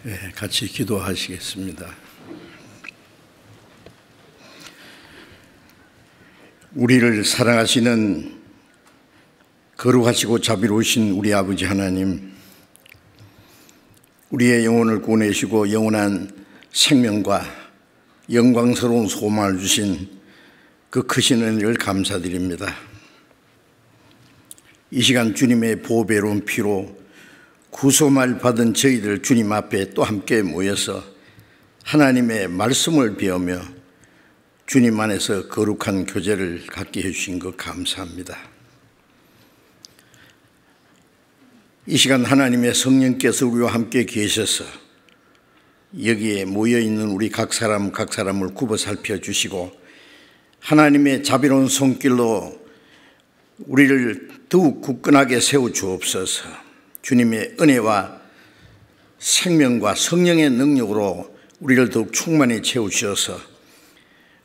네, 같이 기도하시겠습니다. 우리를 사랑하시는 거룩하시고 자비로우신 우리 아버지 하나님, 우리의 영혼을 구원하시고 영원한 생명과 영광스러운 소망을 주신 그 크신 은혜를 감사드립니다. 이 시간 주님의 보배로운 피로 구속을 받은 저희들 주님 앞에 또 함께 모여서 하나님의 말씀을 배우며 주님 안에서 거룩한 교제를 갖게 해주신 것 감사합니다. 이 시간 하나님의 성령께서 우리와 함께 계셔서 여기에 모여있는 우리 각 사람을 굽어 살펴주시고 하나님의 자비로운 손길로 우리를 더욱 굳건하게 세워주옵소서. 주님의 은혜와 생명과 성령의 능력으로 우리를 더욱 충만히 채우셔서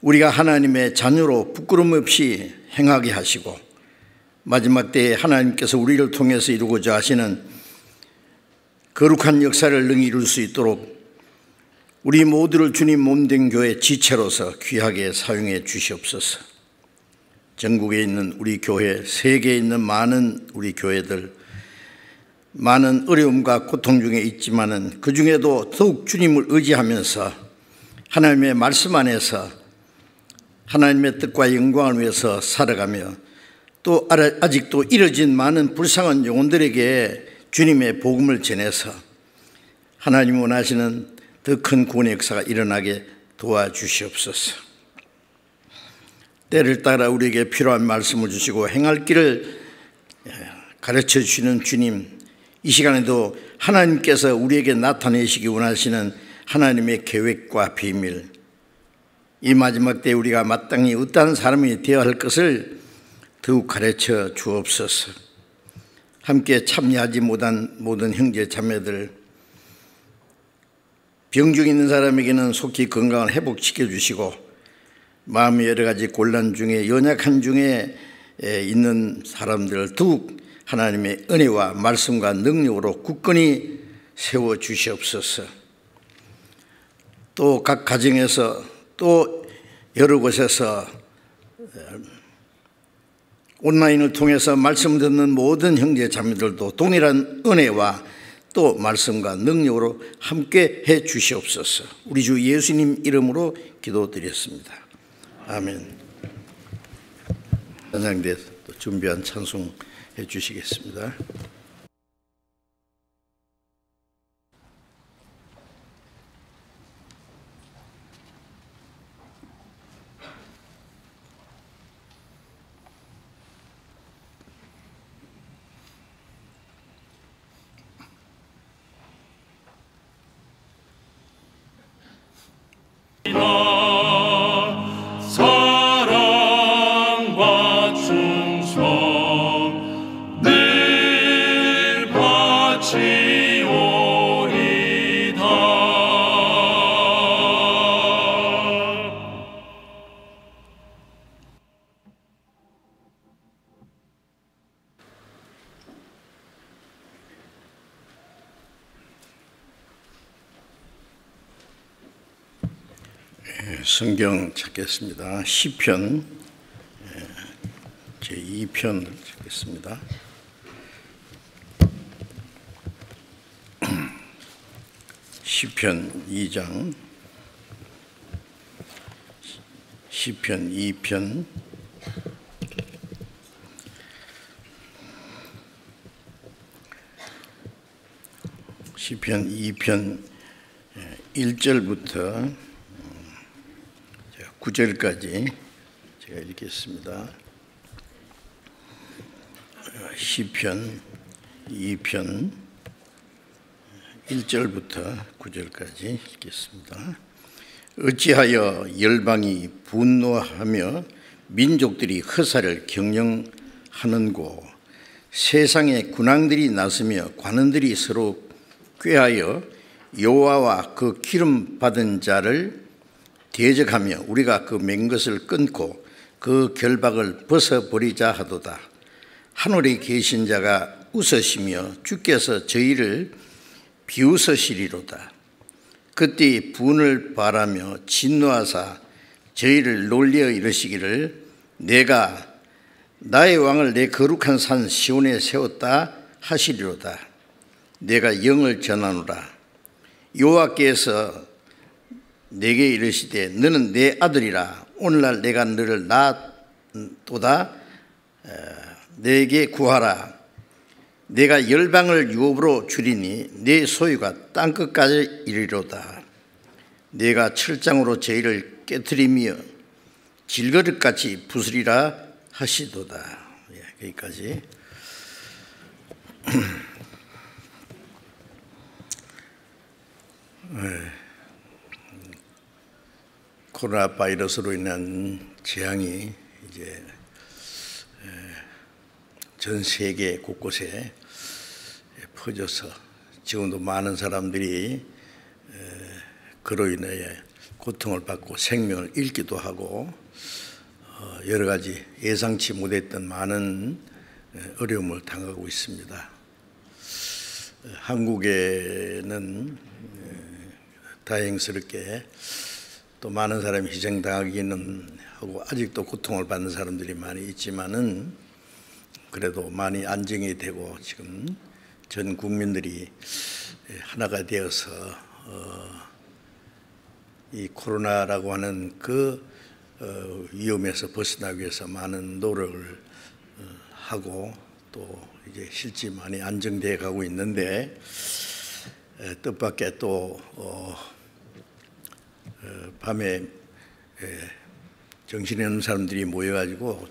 우리가 하나님의 자녀로 부끄럼 없이 행하게 하시고 마지막 때에 하나님께서 우리를 통해서 이루고자 하시는 거룩한 역사를 능히 이룰 수 있도록 우리 모두를 주님 몸된 교회 지체로서 귀하게 사용해 주시옵소서. 전국에 있는 우리 교회, 세계에 있는 많은 우리 교회들, 많은 어려움과 고통 중에 있지만은 그 중에도 더욱 주님을 의지하면서 하나님의 말씀 안에서 하나님의 뜻과 영광을 위해서 살아가며 또 아직도 이뤄진 많은 불쌍한 영혼들에게 주님의 복음을 전해서 하나님 원하시는 더 큰 구원의 역사가 일어나게 도와주시옵소서. 때를 따라 우리에게 필요한 말씀을 주시고 행할 길을 가르쳐 주시는 주님, 이 시간에도 하나님께서 우리에게 나타내시기 원하시는 하나님의 계획과 비밀, 이 마지막 때에 우리가 마땅히 어떠한 사람이 되어야 할 것을 더욱 가르쳐 주옵소서. 함께 참여하지 못한 모든 형제 자매들, 병중 있는 사람에게는 속히 건강을 회복시켜 주시고 마음의 여러 가지 곤란 중에 연약한 중에 있는 사람들을 더욱 하나님의 은혜와 말씀과 능력으로 굳건히 세워 주시옵소서. 또 각 가정에서 또 여러 곳에서 온라인을 통해서 말씀 듣는 모든 형제 자매들도 동일한 은혜와 또 말씀과 능력으로 함께 해 주시옵소서. 우리 주 예수님 이름으로 기도드렸습니다. 아멘. 찬양대 준비한 찬송 해 주시겠습니다. 사랑과 충성 늘 바치오리다. 성경 찾겠습니다. 시편 제2편 찾겠습니다. 시편 2장, 시편 2편, 시편 2편 1절부터 9절까지 제가 읽겠습니다. 시편 2편 1절부터 9절까지 읽겠습니다. 어찌하여 열방이 분노하며 민족들이 허사를 경영하는고, 세상의 군왕들이 나서며 관원들이 서로 꾀하여 여호와와 그 기름 받은 자를 대적하며 우리가 그 맨 것을 끊고 그 결박을 벗어버리자 하도다. 하늘에 계신 자가 웃으시며 주께서 저희를 비웃으시리로다. 그때 분을 바라며 진노하사 저희를 놀리어 이르시기를 내가 나의 왕을 내 거룩한 산 시온에 세웠다 하시리로다. 내가 영을 전하노라. 여호와께서 내게 이르시되 너는 내 아들이라. 오늘날 내가 너를 낳았도다. 내게 구하라. 내가 열방을 유업으로 주리니 내 소유가 땅끝까지 이르리로다. 내가 철장으로 저희를 깨트리며 질그릇같이 부수리라 하시도다. 여기까지. 코로나 바이러스로 인한 재앙이 이제 전 세계 곳곳에 퍼져서 지금도 많은 사람들이 그로 인해 고통을 받고 생명을 잃기도 하고 여러 가지 예상치 못했던 많은 어려움을 당하고 있습니다. 한국에는 다행스럽게 또 많은 사람이 희생당하기는 하고 아직도 고통을 받는 사람들이 많이 있지만은 그래도 많이 안정이 되고 지금 전 국민들이 하나가 되어서 이 코로나라고 하는 그 위험에서 벗어나기 위해서 많은 노력을 하고 또 이제 실제 많이 안정되어 가고 있는데 뜻밖의 또 밤에 정신이 없는 사람들이 모여가지고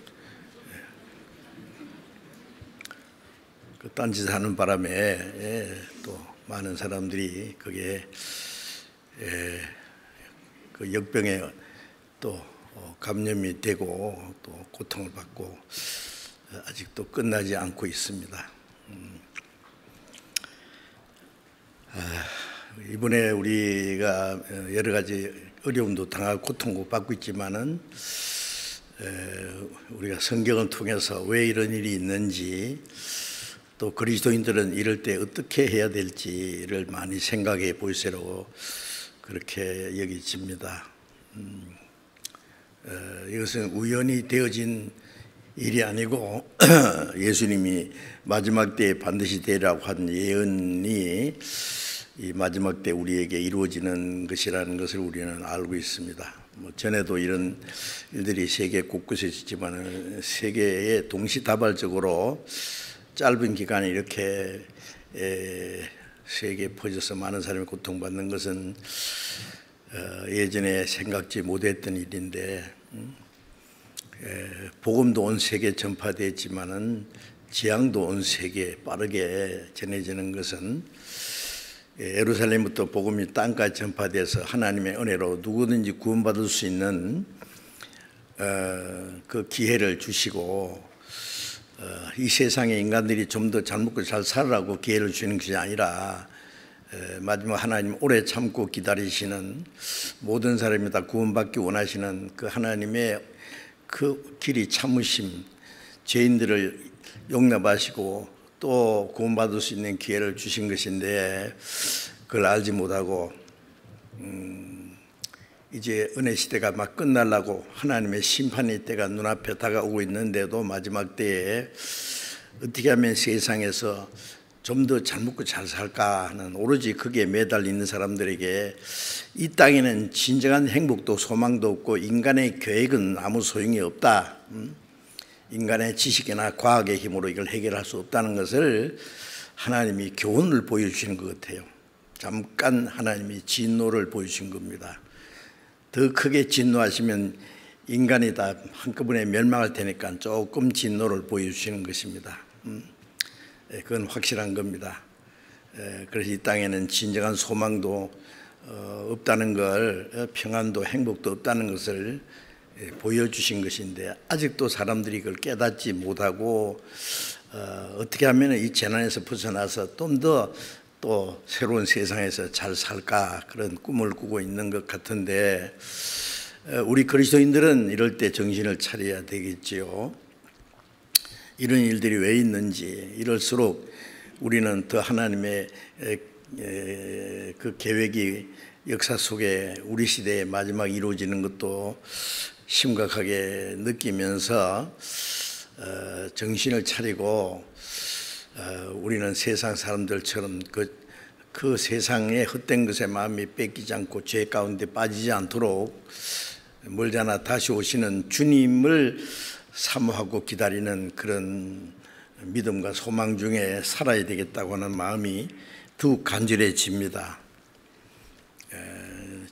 그 딴짓 하는 바람에 또 많은 사람들이 그게 그 역병에 또 감염이 되고 또 고통을 받고 아직도 끝나지 않고 있습니다. 이번에 우리가 여러 가지 어려움도 당하고 고통도 받고 있지만은 우리가 성경을 통해서 왜 이런 일이 있는지 또 그리스도인들은 이럴 때 어떻게 해야 될지를 많이 생각해 보시라고 그렇게 여겨집니다. 이것은 우연히 되어진 일이 아니고 예수님이 마지막 때에 반드시 되리라고 한 예언이 이 마지막 때 우리에게 이루어지는 것이라는 것을 우리는 알고 있습니다. 전에도 이런 일들이 세계 곳곳에 있지만 세계에 동시다발적으로 짧은 기간에 이렇게 세계에 퍼져서 많은 사람이 고통받는 것은 예전에 생각지 못했던 일인데 복음도 온 세계에 전파되었지만은 재앙도 온 세계에 빠르게 전해지는 것은 예루살렘부터 복음이 땅까지 전파돼서 하나님의 은혜로 누구든지 구원받을 수 있는 그 기회를 주시고 이 세상의 인간들이 좀 더 잘 먹고 잘 살으라고 기회를 주는 것이 아니라 마지막 하나님 오래 참고 기다리시는 모든 사람이 다 구원받기 원하시는 그 하나님의 그 길이 참으심, 죄인들을 용납하시고 또 구원받을 수 있는 기회를 주신 것인데 그걸 알지 못하고 이제 은혜 시대가 막 끝나려고 하나님의 심판의 때가 눈앞에 다가오고 있는데도 마지막 때에 어떻게 하면 세상에서 좀 더 잘 먹고 잘 살까 하는 오로지 거기에 매달려 있는 사람들에게 이 땅에는 진정한 행복도 소망도 없고 인간의 계획은 아무 소용이 없다. 인간의 지식이나 과학의 힘으로 이걸 해결할 수 없다는 것을 하나님이 교훈을 보여주시는 것 같아요. 잠깐 하나님이 진노를 보여주신 겁니다. 더 크게 진노하시면 인간이 다 한꺼번에 멸망할 테니까 조금 진노를 보여주시는 것입니다. 그건 확실한 겁니다. 그래서 이 땅에는 진정한 소망도 없다는 걸, 평안도 행복도 없다는 것을 보여주신 것인데 아직도 사람들이 그걸 깨닫지 못하고 어떻게 하면 이 재난에서 벗어나서 좀 더 또 새로운 세상에서 잘 살까 그런 꿈을 꾸고 있는 것 같은데 우리 그리스도인들은 이럴 때 정신을 차려야 되겠지요. 이런 일들이 왜 있는지 이럴수록 우리는 더 하나님의 그 계획이 역사 속에 우리 시대의 마지막 이루어지는 것도 심각하게 느끼면서 정신을 차리고 우리는 세상 사람들처럼 그 세상의 헛된 것에 마음이 뺏기지 않고 죄 가운데 빠지지 않도록 멀잖아 다시 오시는 주님을 사모하고 기다리는 그런 믿음과 소망 중에 살아야 되겠다고 하는 마음이 더욱 간절해집니다.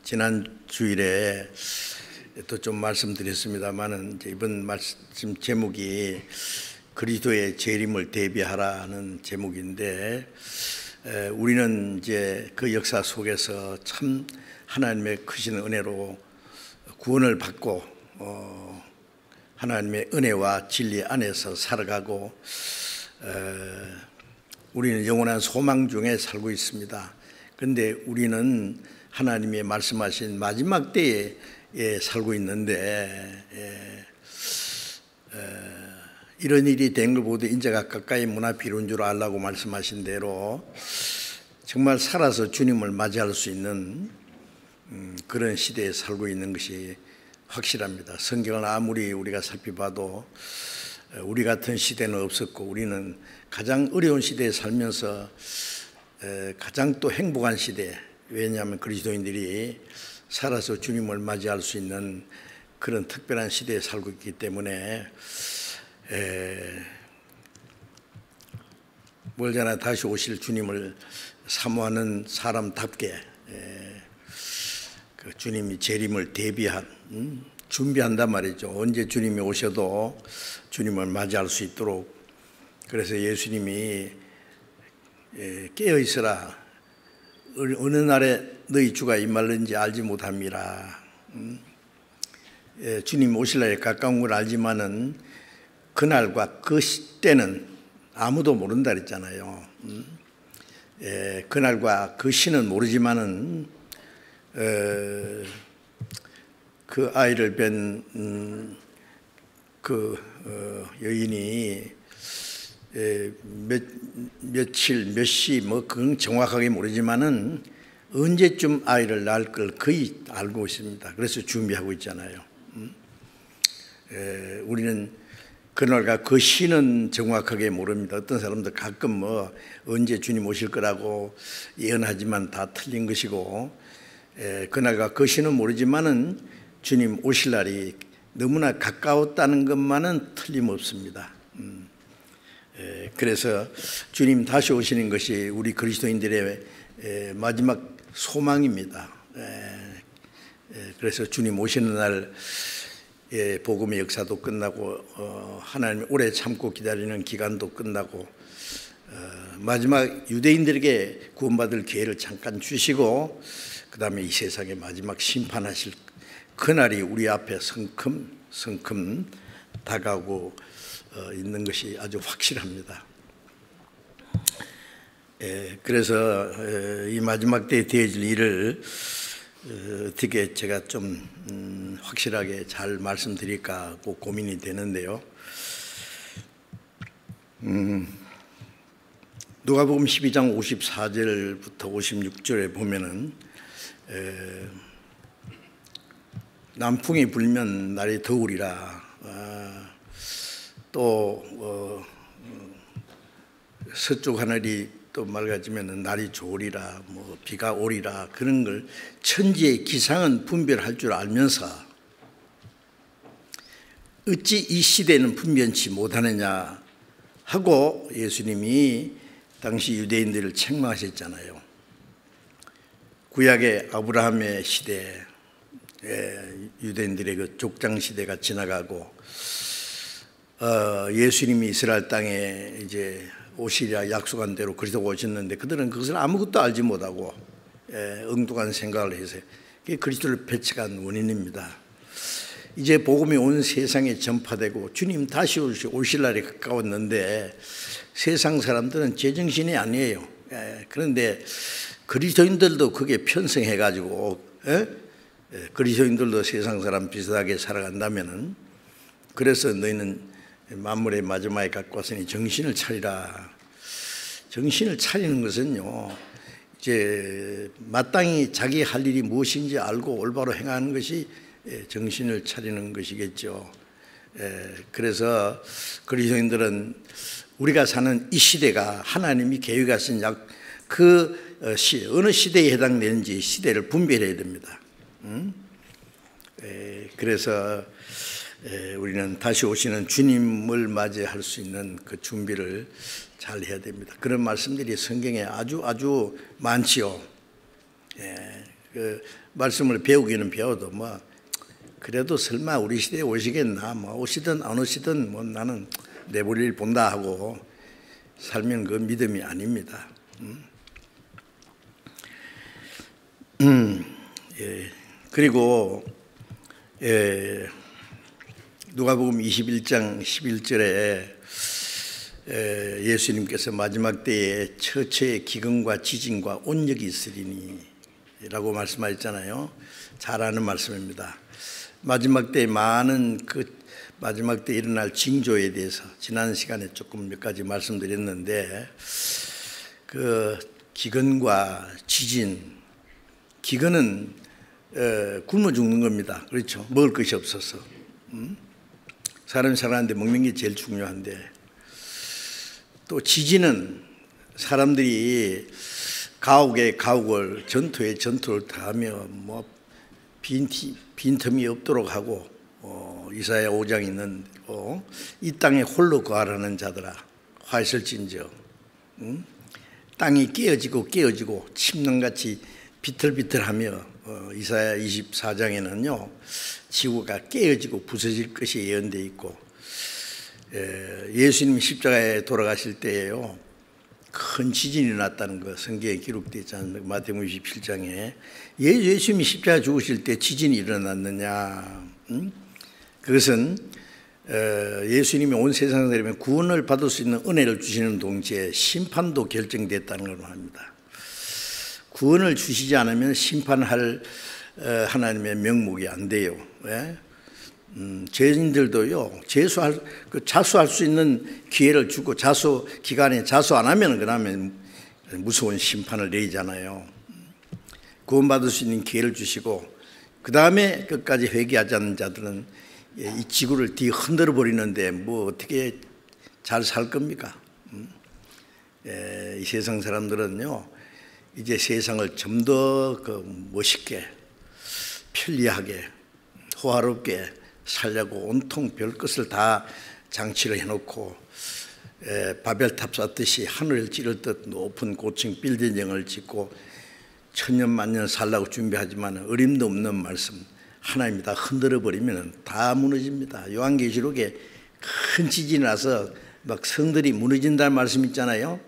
지난 주일에 또 좀 말씀드렸습니다만은 이번 말씀 제목이 그리스도의 재림을 대비하라는 제목인데, 우리는 이제 그 역사 속에서 참 하나님의 크신 은혜로 구원을 받고 하나님의 은혜와 진리 안에서 살아가고 우리는 영원한 소망 중에 살고 있습니다. 그런데 우리는 하나님이 말씀하신 마지막 때에 살고 있는데 이런 일이 된 걸 보고 인자가 가까이 문 앞에 이룬 줄 알라고 말씀하신 대로 정말 살아서 주님을 맞이할 수 있는 그런 시대에 살고 있는 것이 확실합니다. 성경을 아무리 우리가 살펴봐도 우리 같은 시대는 없었고, 우리는 가장 어려운 시대에 살면서 가장 또 행복한 시대, 왜냐하면 그리스도인들이 살아서 주님을 맞이할 수 있는 그런 특별한 시대에 살고 있기 때문에 멀잖아 다시 오실 주님을 사모하는 사람답게 그 주님이 재림을 대비한 준비한단 말이죠. 언제 주님이 오셔도 주님을 맞이할 수 있도록. 그래서 예수님이 깨어 있으라, 어느 날에 너희 주가 임할는지 알지 못함이라. 주님 오실 날에 가까운 걸 알지만은 그날과 그 시대는 아무도 모른다 그랬잖아요. 그날과 그 시는 모르지만은 그 아이를 뵌 그 여인이 며칠 몇 시 뭐 그건 정확하게 모르지만은 언제쯤 아이를 낳을 걸 거의 알고 있습니다. 그래서 준비하고 있잖아요. 우리는 그날과 그 시는 정확하게 모릅니다. 어떤 사람들 가끔 뭐 언제 주님 오실 거라고 예언하지만 다 틀린 것이고, 그날과 그 시는 모르지만은 주님 오실 날이 너무나 가까웠다는 것만은 틀림없습니다. 그래서 주님 다시 오시는 것이 우리 그리스도인들의 마지막 소망입니다. 그래서 주님 오시는 날 복음의 역사도 끝나고 하나님 오래 참고 기다리는 기간도 끝나고 마지막 유대인들에게 구원받을 기회를 잠깐 주시고 그 다음에 이 세상의 마지막 심판하실 그날이 우리 앞에 성큼 다가오고 있는 것이 아주 확실합니다. 그래서 이 마지막 때에 되어질 일을 어떻게 제가 좀 확실하게 잘 말씀드릴까 고민이 되는데요. 누가복음 12장 54절부터 56절에 보면은 남풍이 불면 날이 더우리라. 또 서쪽 하늘이 또 맑아지면 날이 좋으리라, 뭐 비가 오리라, 그런 걸 천지의 기상은 분별할 줄 알면서 어찌 이 시대는 분변치 못하느냐 하고 예수님이 당시 유대인들을 책망하셨잖아요. 구약의 아브라함의 시대, 유대인들의 그 족장 시대가 지나가고 예수님이 이스라엘 땅에 이제 오시리라 약속한 대로 그리스도가 오셨는데 그들은 그것을 아무것도 알지 못하고 엉뚱한 생각을 해서 그게 그리스도를 배척한 원인입니다. 이제 복음이 온 세상에 전파되고 주님 다시 오실 날이 가까웠는데 세상 사람들은 제정신이 아니에요. 그런데 그리스도인들도 그게 편성해가지고 그리스도인들도 세상 사람 비슷하게 살아간다면은, 그래서 너희는 만물의 마지막에 갖고 왔으니 정신을 차리라. 정신을 차리는 것은요, 이제 마땅히 자기 할 일이 무엇인지 알고 올바로 행하는 것이 정신을 차리는 것이겠죠. 그래서 그리스도인들은 우리가 사는 이 시대가 하나님이 계획하신 어느 시대에 해당되는지 시대를 분별해야 됩니다. 그래서 우리는 다시 오시는 주님을 맞이할 수 있는 그 준비를 잘 해야 됩니다. 그런 말씀들이 성경에 아주 많지요. 그 말씀을 배우기는 배워도 그래도 설마 우리 시대에 오시겠나, 오시든 안 오시든 나는 내 볼 일 본다 하고 살면 그 믿음이 아닙니다. 그리고 누가복음 21장 11절에 예수님께서 마지막 때에 처처의 기근과 지진과 온역이 있으리니 라고 말씀하셨잖아요. 잘 아는 말씀입니다. 마지막 때에 마지막 때 일어날 징조에 대해서 지난 시간에 조금 몇 가지 말씀드렸는데, 그 기근과 지진, 기근은 굶어 죽는 겁니다. 그렇죠? 먹을 것이 없어서. 사람이 살아가는데 먹는 게 제일 중요한데, 또 지진은 사람들이 가옥에 가옥을, 전투에 전투를 다하며 빈틈이 없도록 하고, 이사야 5장에 있는 이 땅에 홀로 거하라는 자들아 화 있을진저, 땅이 깨어지고 침낭같이 비틀비틀하며, 이사야 24장에는요 지구가 깨어지고 부서질 것이 예언되어 있고, 예수님 십자가에 돌아가실 때에요 큰 지진이 났다는 거 성경에 기록되어 있지 않습니까? 마태복음 27장에 예수님이 십자가에 죽으실 때 지진이 일어났느냐? 그것은 예수님이 온 세상 사람에 구원을 받을 수 있는 은혜를 주시는 동시에 심판도 결정됐다는 걸 말합니다. 구원을 주시지 않으면 심판할 하나님의 명목이 안 돼요. 왜? 죄인들도요 자수할 수 있는 기회를 주고 자수 기간에 자수 안 하면 그다음에 무서운 심판을 내리잖아요. 구원받을 수 있는 기회를 주시고 그 다음에 끝까지 회개하지 않는 자들은 이 지구를 뒤흔들어 버리는데 어떻게 잘 살 겁니까? 이 세상 사람들은요 이제 세상을 좀 더 멋있게 편리하게 호화롭게 살려고 온통 별것을 다 장치를 해놓고 바벨탑 쌓듯이 하늘을 찌를 듯 높은 고층 빌딩을 짓고 천년만년 살라고 준비하지만 어림도 없는 말씀, 하나님이 다 흔들어 버리면 다 무너집니다. 요한계시록에 큰 지진이 나서 성들이 무너진다는 말씀 있잖아요.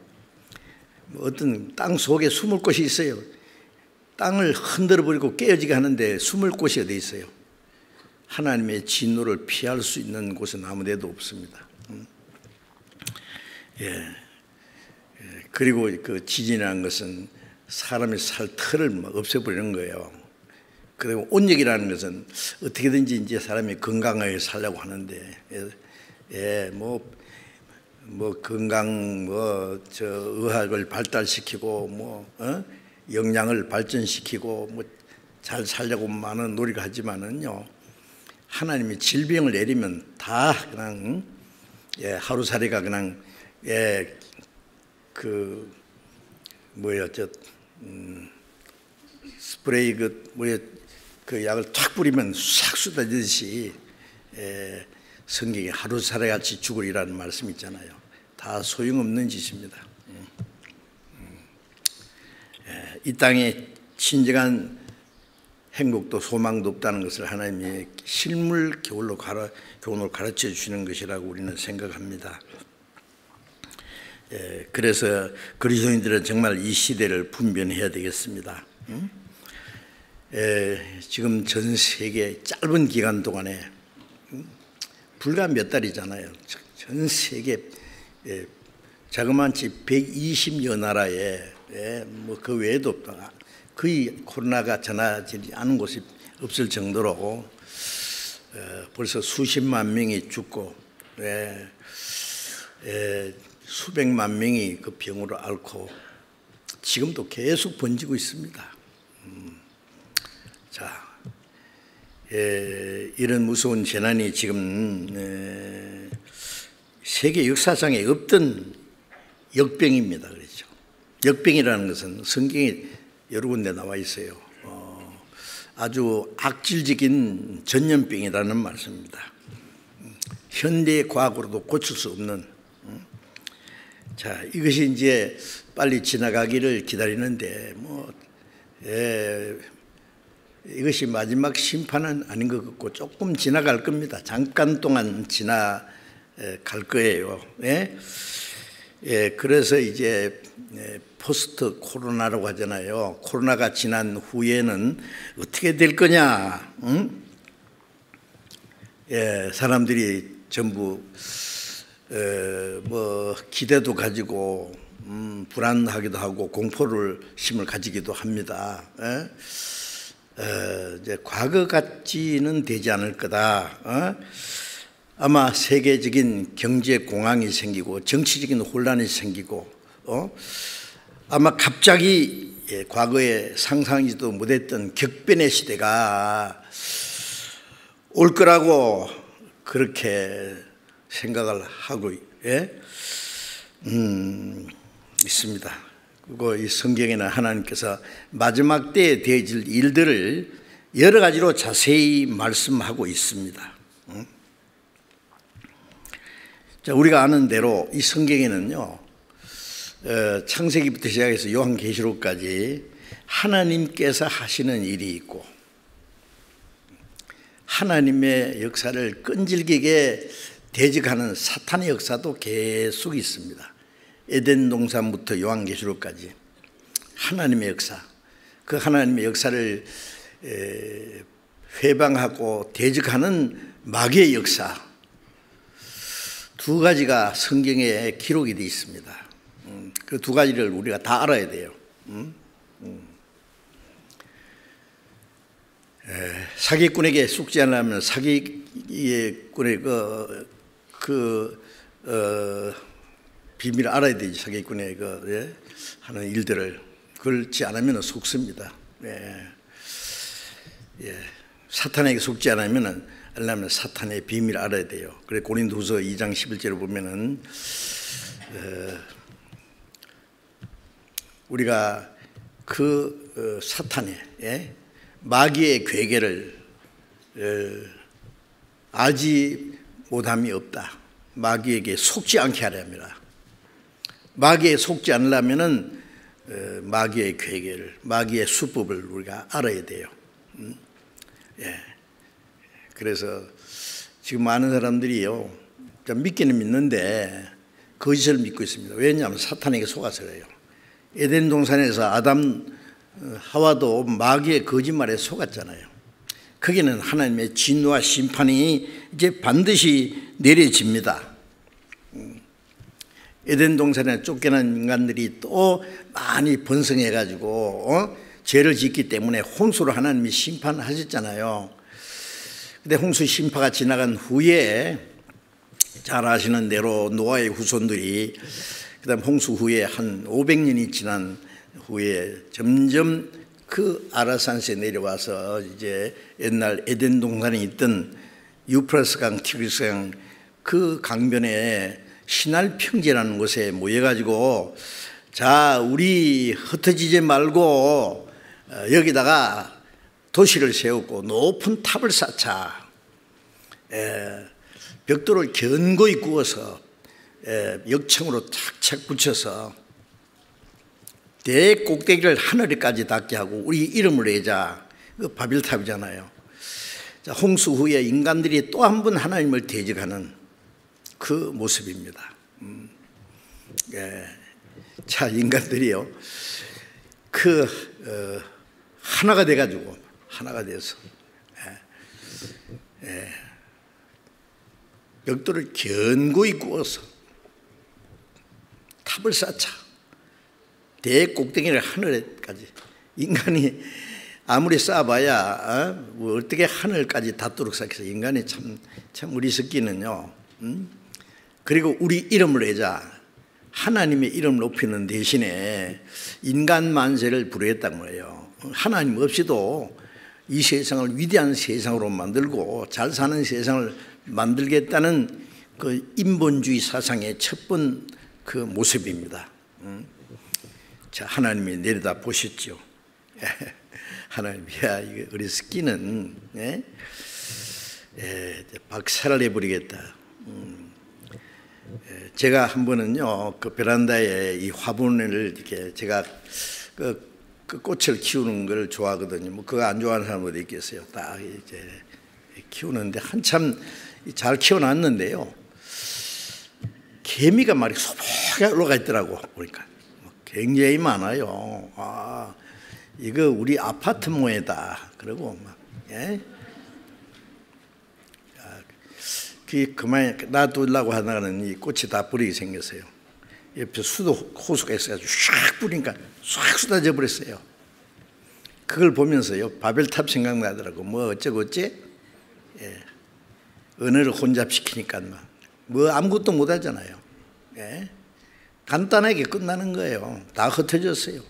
어떤 땅 속에 숨을 곳이 있어요. 땅을 흔들어 버리고 깨어지게 하는데 숨을 곳이 어디 있어요? 하나님의 진노를 피할 수 있는 곳은 아무 데도 없습니다. 그리고 그 지진이라는 것은 사람의 살 털을 없애버리는 거예요. 그리고 온역이라는 것은 어떻게든지 이제 사람이 건강하게 살려고 하는데, 건강, 의학을 발달시키고, 영양을 발전시키고, 잘 살려고 많은 노력을 하지만은요, 하나님이 질병을 내리면 다 그냥, 하루살이가 그냥, 스프레이 그 약을 탁 뿌리면 싹 쏟아지듯이 성경에 하루살이같이 죽으리라는 말씀 있잖아요. 다 소용없는 짓입니다. 이 땅에 진정한 행복도 소망도 없다는 것을 하나님이 실물 교훈으로 가르쳐 주시는 것이라고 우리는 생각합니다. 그래서 그리스도인들은 정말 이 시대를 분별해야 되겠습니다. 지금 전 세계 짧은 기간 동안에 불과 몇 달이잖아요. 전 세계 자그마치 120여 나라에 그 외에도 거의 코로나가 전하지 않은 곳이 없을 정도로 벌써 수십만 명이 죽고 수백만 명이 그 병으로 앓고 지금도 계속 번지고 있습니다. 자, 이런 무서운 재난이 지금 세계 역사상에 없던 역병입니다. 그렇죠? 역병이라는 것은 성경에 여러 군데 나와 있어요. 아주 악질적인 전염병이라는 말씀입니다. 현대 과학으로도 고칠 수 없는. 자, 이것이 이제 빨리 지나가기를 기다리는데 이것이 마지막 심판은 아닌 것 같고 조금 지나갈 겁니다. 잠깐 동안 지나갈 거예요. 그래서 이제 포스트 코로나라고 하잖아요. 코로나가 지난 후에는 어떻게 될 거냐? 사람들이 전부 기대도 가지고 불안하기도 하고 공포심을 가지기도 합니다. 이제 과거 같지는 되지 않을 거다. 아마 세계적인 경제 공황이 생기고 정치적인 혼란이 생기고 아마 갑자기 과거에 상상하지도 못했던 격변의 시대가 올 거라고 그렇게 생각을 하고 있습니다. 그리고 이 성경에는 하나님께서 마지막 때에 되어질 일들을 여러 가지로 자세히 말씀하고 있습니다. 자, 우리가 아는 대로 이 성경에는요, 창세기부터 시작해서 요한계시록까지 하나님께서 하시는 일이 있고 하나님의 역사를 끈질기게 대적하는 사탄의 역사도 계속 있습니다. 에덴 동산부터 요한계시록까지 하나님의 역사, 그 하나님의 역사를 회방하고 대적하는 마귀의 역사, 두 가지가 성경에 기록이 되어 있습니다. 그 두 가지를 우리가 다 알아야 돼요. 사기꾼에게 속지 않으려면 사기꾼의 비밀을 알아야 되지. 사기꾼의 하는 일들을 그렇지 않으면 속습니다. 사탄에게 속지 않으면 사탄의 비밀을 알아야 돼요. 그래 고린도후서 2장 11절을 보면은 우리가 그 사탄의 마귀의 괴계를 알지 못함이 없다. 마귀에게 속지 않게 하려 합니다. 마귀에 속지 않으려면은 마귀의 괴계를, 마귀의 수법을 우리가 알아야 돼요. 그래서 지금 많은 사람들이요, 믿기는 믿는데 거짓을 믿고 있습니다. 왜냐하면 사탄에게 속아서 그래요. 에덴 동산에서 아담 하와도 마귀의 거짓말에 속았잖아요. 거기는 하나님의 진노와 심판이 이제 반드시 내려집니다. 에덴 동산에 쫓겨난 인간들이 또 많이 번성해가지고 죄를 짓기 때문에 홍수로 하나님이 심판하셨잖아요. 근데 홍수 심파가 지나간 후에 잘 아시는 대로 노아의 후손들이 그다음 홍수 후에 한 500년이 지난 후에 점점 그 아라산세 내려와서 이제 옛날 에덴 동산에 있던 유프라스 강, 티그리스 강 그 강변에 신할 평지라는 곳에 모여가지고 자, 우리 흩어지지 말고 여기다가 도시를 세우고 높은 탑을 쌓자. 벽돌을 견고히 구워서 역청으로 착착 붙여서 대꼭대기를 하늘에까지 닿게 하고 우리 이름을 내자. 그 바빌탑이잖아요. 자, 홍수 후에 인간들이 또 한 번 하나님을 대적하는 그 모습입니다. 자, 인간들이요, 하나가 돼가지고 하나가 돼서 벽돌을 견고히 구워서 탑을 쌓자. 대꼭대기를 하늘에까지. 인간이 아무리 쌓아봐야 어떻게 하늘까지 닿도록 쌓겠어. 인간이 참 어리석기는요. 그리고 우리 이름을 내자. 하나님의 이름 높이는 대신에 인간 만세를 부르겠다는 거예요. 하나님 없이도 이 세상을 위대한 세상으로 만들고 잘 사는 세상을 만들겠다는 그 인본주의 사상의 첫 번 그 모습입니다. 자, 하나님이 내려다 보셨죠. 하나님, 야, 이거 우리 스키는 박살을 내버리겠다. 제가 한 번은요, 그 베란다에 이 화분을 이렇게 제가 그 꽃을 키우는 걸 좋아하거든요. 뭐 그거 안 좋아하는 사람 어디 있겠어요. 딱 이제 키우는데 한참 잘 키워놨는데요. 개미가 말이 소복하게 올라가 있더라고 보니까 굉장히 많아요. 아, 이거 우리 아파트 모에다. 그러고 막 그만 놔두려고 하다가는 이 꽃이 다 버리게 생겼어요. 옆에 수도 호수가 있어가지고 샥 뿌리니까 싹 쏟아져 버렸어요. 그걸 보면서요, 바벨탑 생각나더라고. 뭐 어쩌고 어째? 언어를 혼잡시키니까 뭐 아무것도 못 하잖아요. 간단하게 끝나는 거예요. 다 흩어졌어요.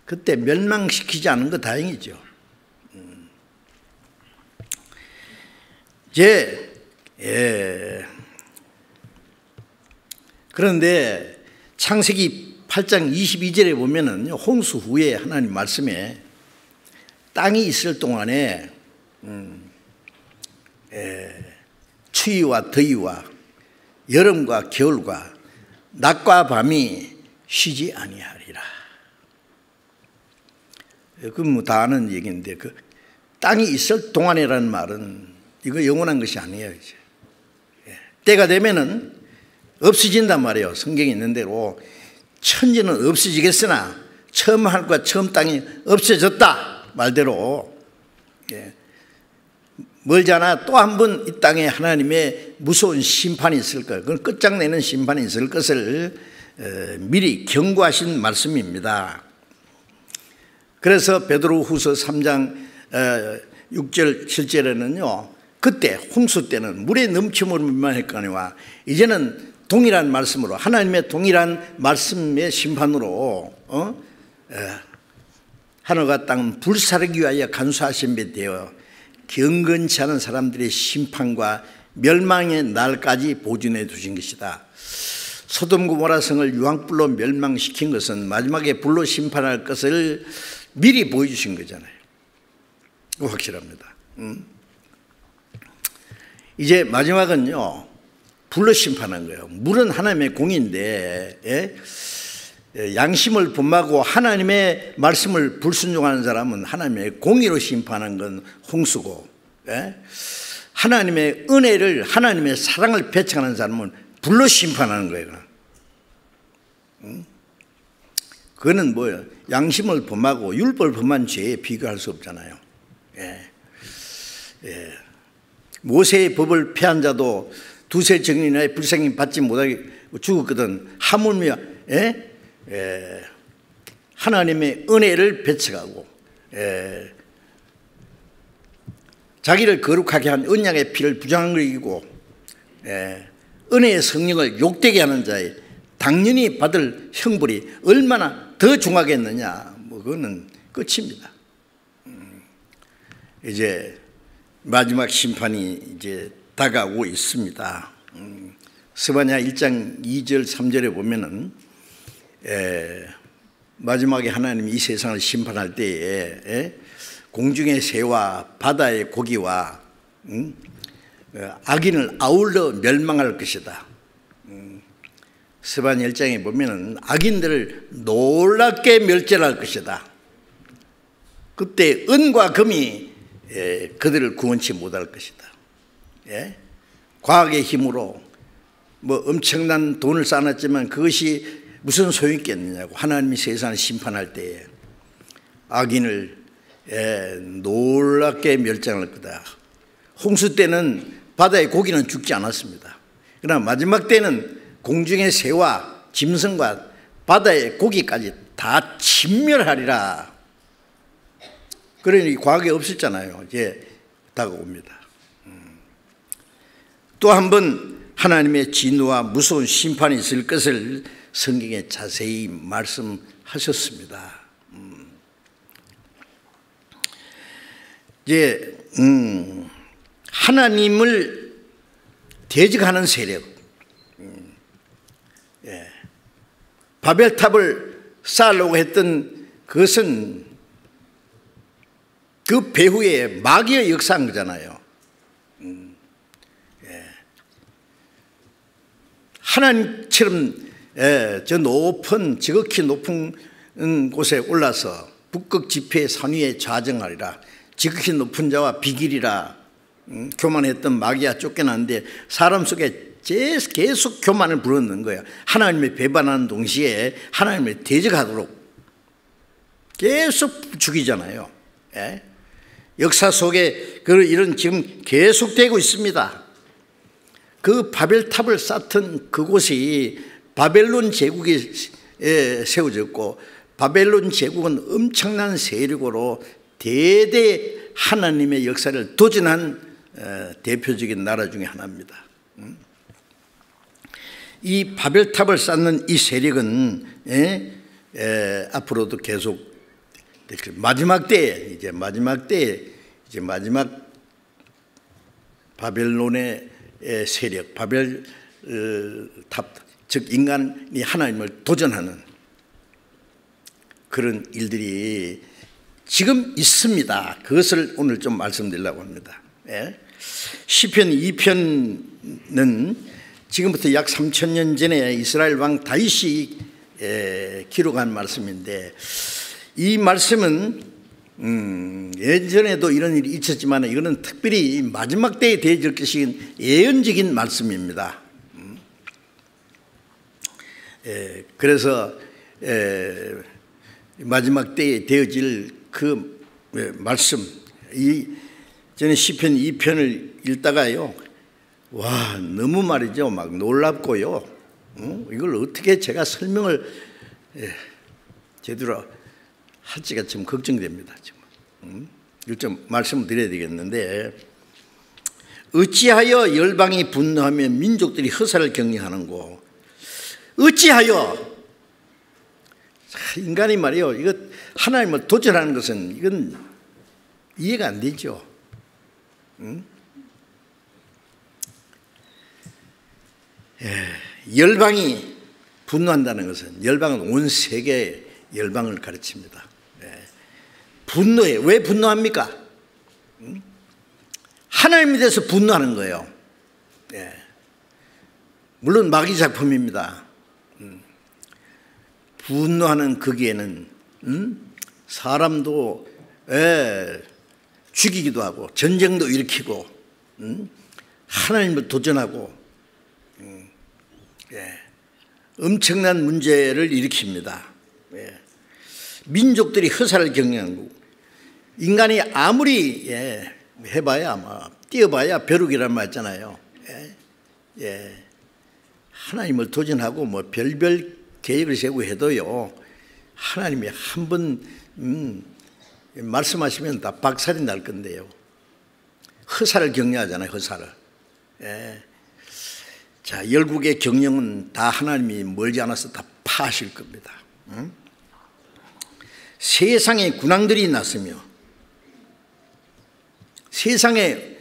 그때 멸망시키지 않은 거 다행이죠. 그런데 창세기 8장 22절에 보면은 홍수 후에 하나님 말씀에 땅이 있을 동안에 추위와 더위와 여름과 겨울과 낮과 밤이 쉬지 아니하리라. 그건 뭐 다 아는 얘기인데 그 땅이 있을 동안이라는 말은 이거 영원한 것이 아니에요. 이제 때가 되면은 없어진단 말이에요. 성경에 있는 대로 천지는 없어지겠으나 처음 하늘과 처음 땅이 없어졌다 말대로 멀지 않아 또 한 번 이 땅에 하나님의 무서운 심판이 있을 거예요. 그건 끝장내는 심판이 있을 것을 미리 경고하신 말씀입니다. 그래서 베드로후서 3장 6절 7절에는요, 그때 홍수 때는 물에 넘침으로 민망했거니와 이제는 동일한 말씀으로 하나님의 동일한 말씀의 심판으로 하늘과 땅은 불사르기 위하여 간수하신 배 되어 경건치 않은 사람들의 심판과 멸망의 날까지 보존해 두신 것이다. 소돔 고모라 성을 유황불로 멸망시킨 것은 마지막에 불로 심판할 것을 미리 보여주신 거잖아요. 확실합니다. 이제 마지막은요, 불로 심판한 거예요. 물은 하나님의 공인데 양심을 분하고 하나님의 말씀을 불순종하는 사람은 하나님의 공의로 심판한 건 홍수고, 하나님의 은혜를, 하나님의 사랑을 배척하는 사람은 불로 심판하는 거예요. 그거는 뭐예요? 양심을 범하고 율법을 범한 죄에 비교할 수 없잖아요. 모세의 법을 폐한 자도 두세 정인의 불쌍히 받지 못하게 죽었거든. 하물며 하나님의 은혜를 배척하고 자기를 거룩하게 한 언약의 피를 부정한 것이고 은혜의 성령을 욕되게 하는 자의 당연히 받을 형벌이 얼마나 더 중하겠느냐. 뭐 그거는 끝입니다. 이제 마지막 심판이 이제 다가오고 있습니다. 스바냐 1장 2절 3절에 보면은 마지막에 하나님이 이 세상을 심판할 때에 공중의 새와 바다의 고기와 악인을 아울러 멸망할 것이다. 스바냐 1장에 보면은 악인들을 놀랍게 멸절할 것이다. 그때 은과 금이 그들을 구원치 못할 것이다. 과학의 힘으로 뭐 엄청난 돈을 쌓아놨지만 그것이 무슨 소용이 있겠느냐고. 하나님이 세상을 심판할 때에 악인을 놀랍게 멸장할 거다. 홍수 때는 바다의 고기는 죽지 않았습니다. 그러나 마지막 때는 공중의 새와 짐승과 바다의 고기까지 다 진멸하리라. 그러니 과거에 없었잖아요. 이제 다가옵니다. 또 한 번 하나님의 진노와 무서운 심판이 있을 것을 성경에 자세히 말씀하셨습니다. 이제 하나님을 대적하는 세력, 바벨탑을 쌓으려고 했던 그것은 그 배후에 마귀의 역사인 거잖아요. 하나님처럼 저 높은, 지극히 높은 곳에 올라서 북극 지폐의 산 위에 좌정하리라. 지극히 높은 자와 비길이라 교만했던 마귀야 쫓겨났는데 사람 속에 계속 교만을 불어넣는 거예요. 하나님을 배반하는 동시에 하나님을 대적하도록 계속 죽이잖아요. 역사 속에 이런 지금 계속되고 있습니다. 그 바벨탑을 쌓던 그곳이 바벨론 제국이 세워졌고, 바벨론 제국은 엄청난 세력으로 대대 하나님의 역사를 도전한 대표적인 나라 중에 하나입니다. 이 바벨탑을 쌓는 이 세력은 앞으로도 계속 마지막 때에 마지막 바벨론의 세력, 바벨탑, 즉 인간이 하나님을 도전하는 그런 일들이 지금 있습니다. 그것을 오늘 좀 말씀드리려고 합니다. 시편 2편은 지금부터 약 3000년 전에 이스라엘 왕 다윗이 기록한 말씀인데, 이 말씀은 예전에도 이런 일이 있었지만 이거는 특별히 마지막 때에 되어질 것인 예언적인 말씀입니다. 그래서 마지막 때에 되어질 그 말씀, 저는 시편 2편을 읽다가요, 와, 너무 말이죠, 막 놀랍고요, 이걸 어떻게 제가 설명을 제대로 할지가 좀 걱정됩니다. 이걸 좀 말씀을 드려야 되겠는데, 어찌하여 열방이 분노하며 민족들이 허사를 경영하는고. 어찌하여, 인간이 말이요, 이거 하나님을 도전하는 것은 이건 이해가 안 되죠. 열방이 분노한다는 것은, 열방은 온 세계 열방을 가르칩니다. 분노해. 왜 분노합니까? 하나님에 대해서 분노하는 거예요. 물론 마귀 작품입니다. 분노하는 거기에는 사람도 죽이기도 하고 전쟁도 일으키고 하나님을 도전하고 엄청난 문제를 일으킵니다. 민족들이 허사를 경영하고, 인간이 아무리 해봐야 뛰어봐야 벼룩이란 말 있잖아요. 하나님을 도전하고 뭐 별별 계획을 세우고 해도요, 하나님이 한번 말씀하시면 다 박살이 날 건데요. 허사를 격려하잖아요. 허사를. 자, 열국의 경영은 다 하나님이 멀지 않아서 다 파하실 겁니다. 세상에 군왕들이 났으며, 세상에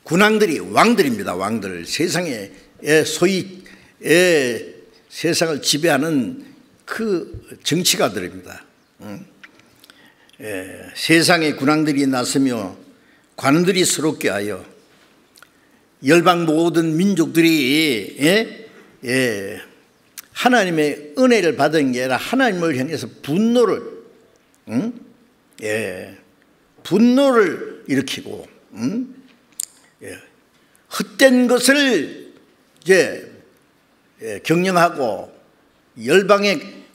군왕들이 왕들입니다. 왕들. 세상에 소위 세상을 지배하는 그 정치가들입니다. 세상에 군왕들이 났으며 관원들이 서럽게 하여 열방 모든 민족들이 하나님의 은혜를 받은 게 아니라 하나님을 향해서 분노를 일으키고 헛된 것을 경영하고, 열방의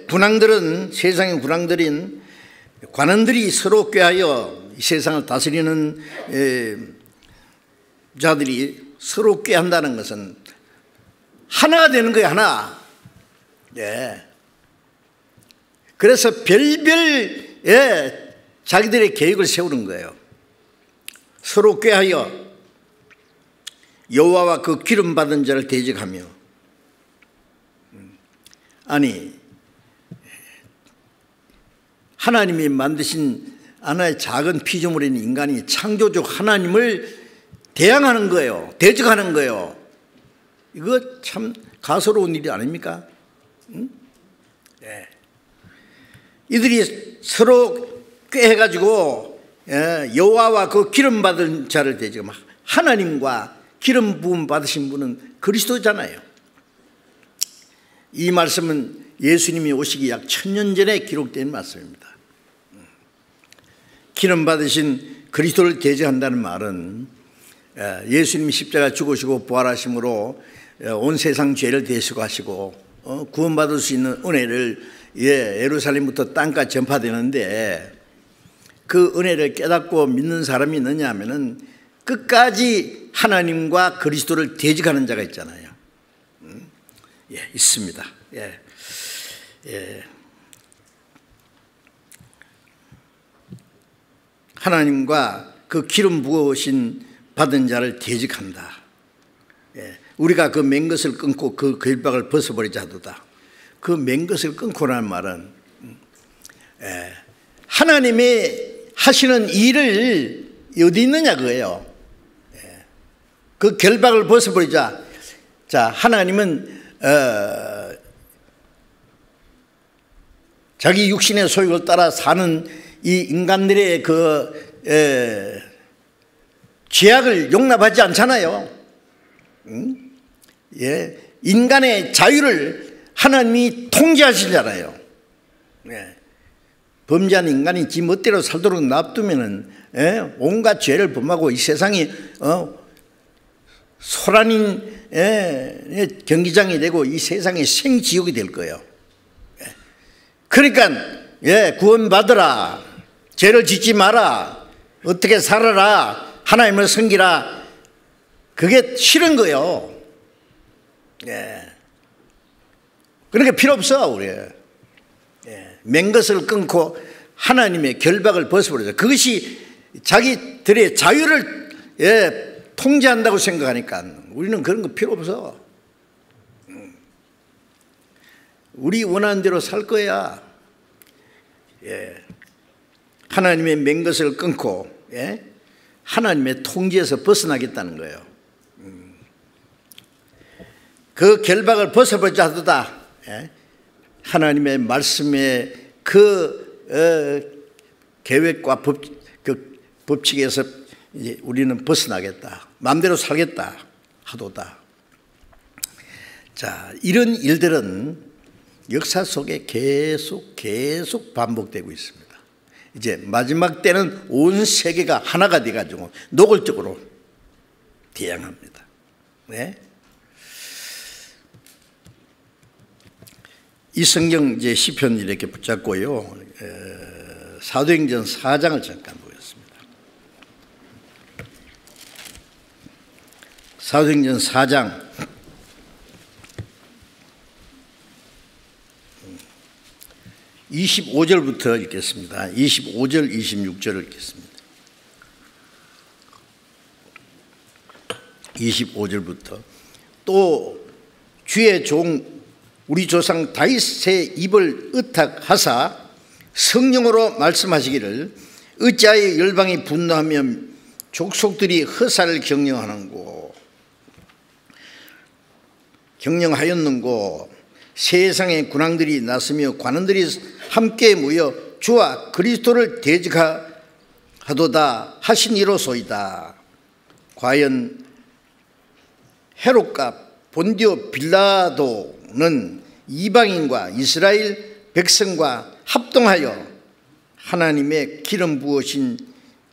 군왕들은, 세상의 군왕들인 관원들이 서로 꾀하여 이 세상을 다스리는 자들이 서로 꾀한다는 것은 하나가 되는 거예요. 하나. 그래서 별별 자기들의 계획을 세우는 거예요. 서로 꾀하여 여호와와 그 기름 받은 자를 대적하며. 아니, 하나님이 만드신 하나의 작은 피조물인 인간이 창조주 하나님을 대항하는 거예요. 대적하는 거예요. 이거 참 가소로운 일이 아닙니까? 응? 네. 이들이 서로 꾀해가지고 여호와와 그 기름 받은 자를 대적하며, 하나님과 기름 부음 받으신 분은 그리스도잖아요. 이 말씀은 예수님이 오시기 약 1000년 전에 기록된 말씀입니다. 기름 받으신 그리스도를 대적한다는 말은 예수님이 십자가 죽으시고 부활하심으로 온 세상 죄를 대속하시고 구원받을 수 있는 은혜를 예루살렘부터 땅까지 전파되는데, 그 은혜를 깨닫고 믿는 사람이 있느냐 하면은 끝까지 하나님과 그리스도를 대적하는 자가 있잖아요. 있습니다. 하나님과 그 기름 부으신 받은 자를 대적한다. 우리가 그 맨 것을 끊고 그 결박을 벗어버리자 하도다. 그 맨 것을 끊고라는 말은 하나님이 하시는 일을 어디 있느냐 그거예요. 그 결박을 벗어버리자. 자, 하나님은 자기 육신의 소욕을 따라 사는 이 인간들의 그 죄악을 용납하지 않잖아요. 인간의 자유를 하나님이 통제하시잖아요. 범죄한 인간이 지 멋대로 살도록 놔두면은 온갖 죄를 범하고 이 세상이 소란인 경기장이 되고 이 세상이 생지옥이 될 거예요. 그러니까 구원받으라, 죄를 짓지 마라, 어떻게 살아라, 하나님을 섬기라, 그게 싫은 거예요. 그러니까 필요 없어. 우리 맨 것을 끊고 하나님의 결박을 벗어버리자. 그것이 자기들의 자유를 통제한다고 생각하니까 우리는 그런 거 필요 없어. 우리 원하는 대로 살 거야. 하나님의 맨 것을 끊고 하나님의 통제에서 벗어나겠다는 거예요. 그 결박을 벗어버리자 하도다. 하나님의 말씀의 그 계획과 법칙에서 이제 우리는 벗어나겠다, 마음대로 살겠다 하도다. 자, 이런 일들은 역사 속에 계속 반복되고 있습니다. 이제 마지막 때는 온 세계가 하나가 돼가지고 노골적으로 대항합니다. 이 성경 이제 시편 이렇게 붙잡고요. 사도행전 4장을 잠깐 보겠습니다. 사도행전 4장 25절부터 읽겠습니다. 25절, 26절을 읽겠습니다. 25절부터 또 주의 종 우리 조상 다윗의 입을 의탁하사 성령으로 말씀하시기를 어찌하여 열방이 분노하며 족속들이 허사를 경영하였는고 세상의 군왕들이 나서며 관원들이 함께 모여 주와 그리스도를 대적하도다 하신 이로소이다. 과연 헤롯과 본디오 빌라도는 이방인과 이스라엘 백성과 합동하여 하나님의 기름 부으신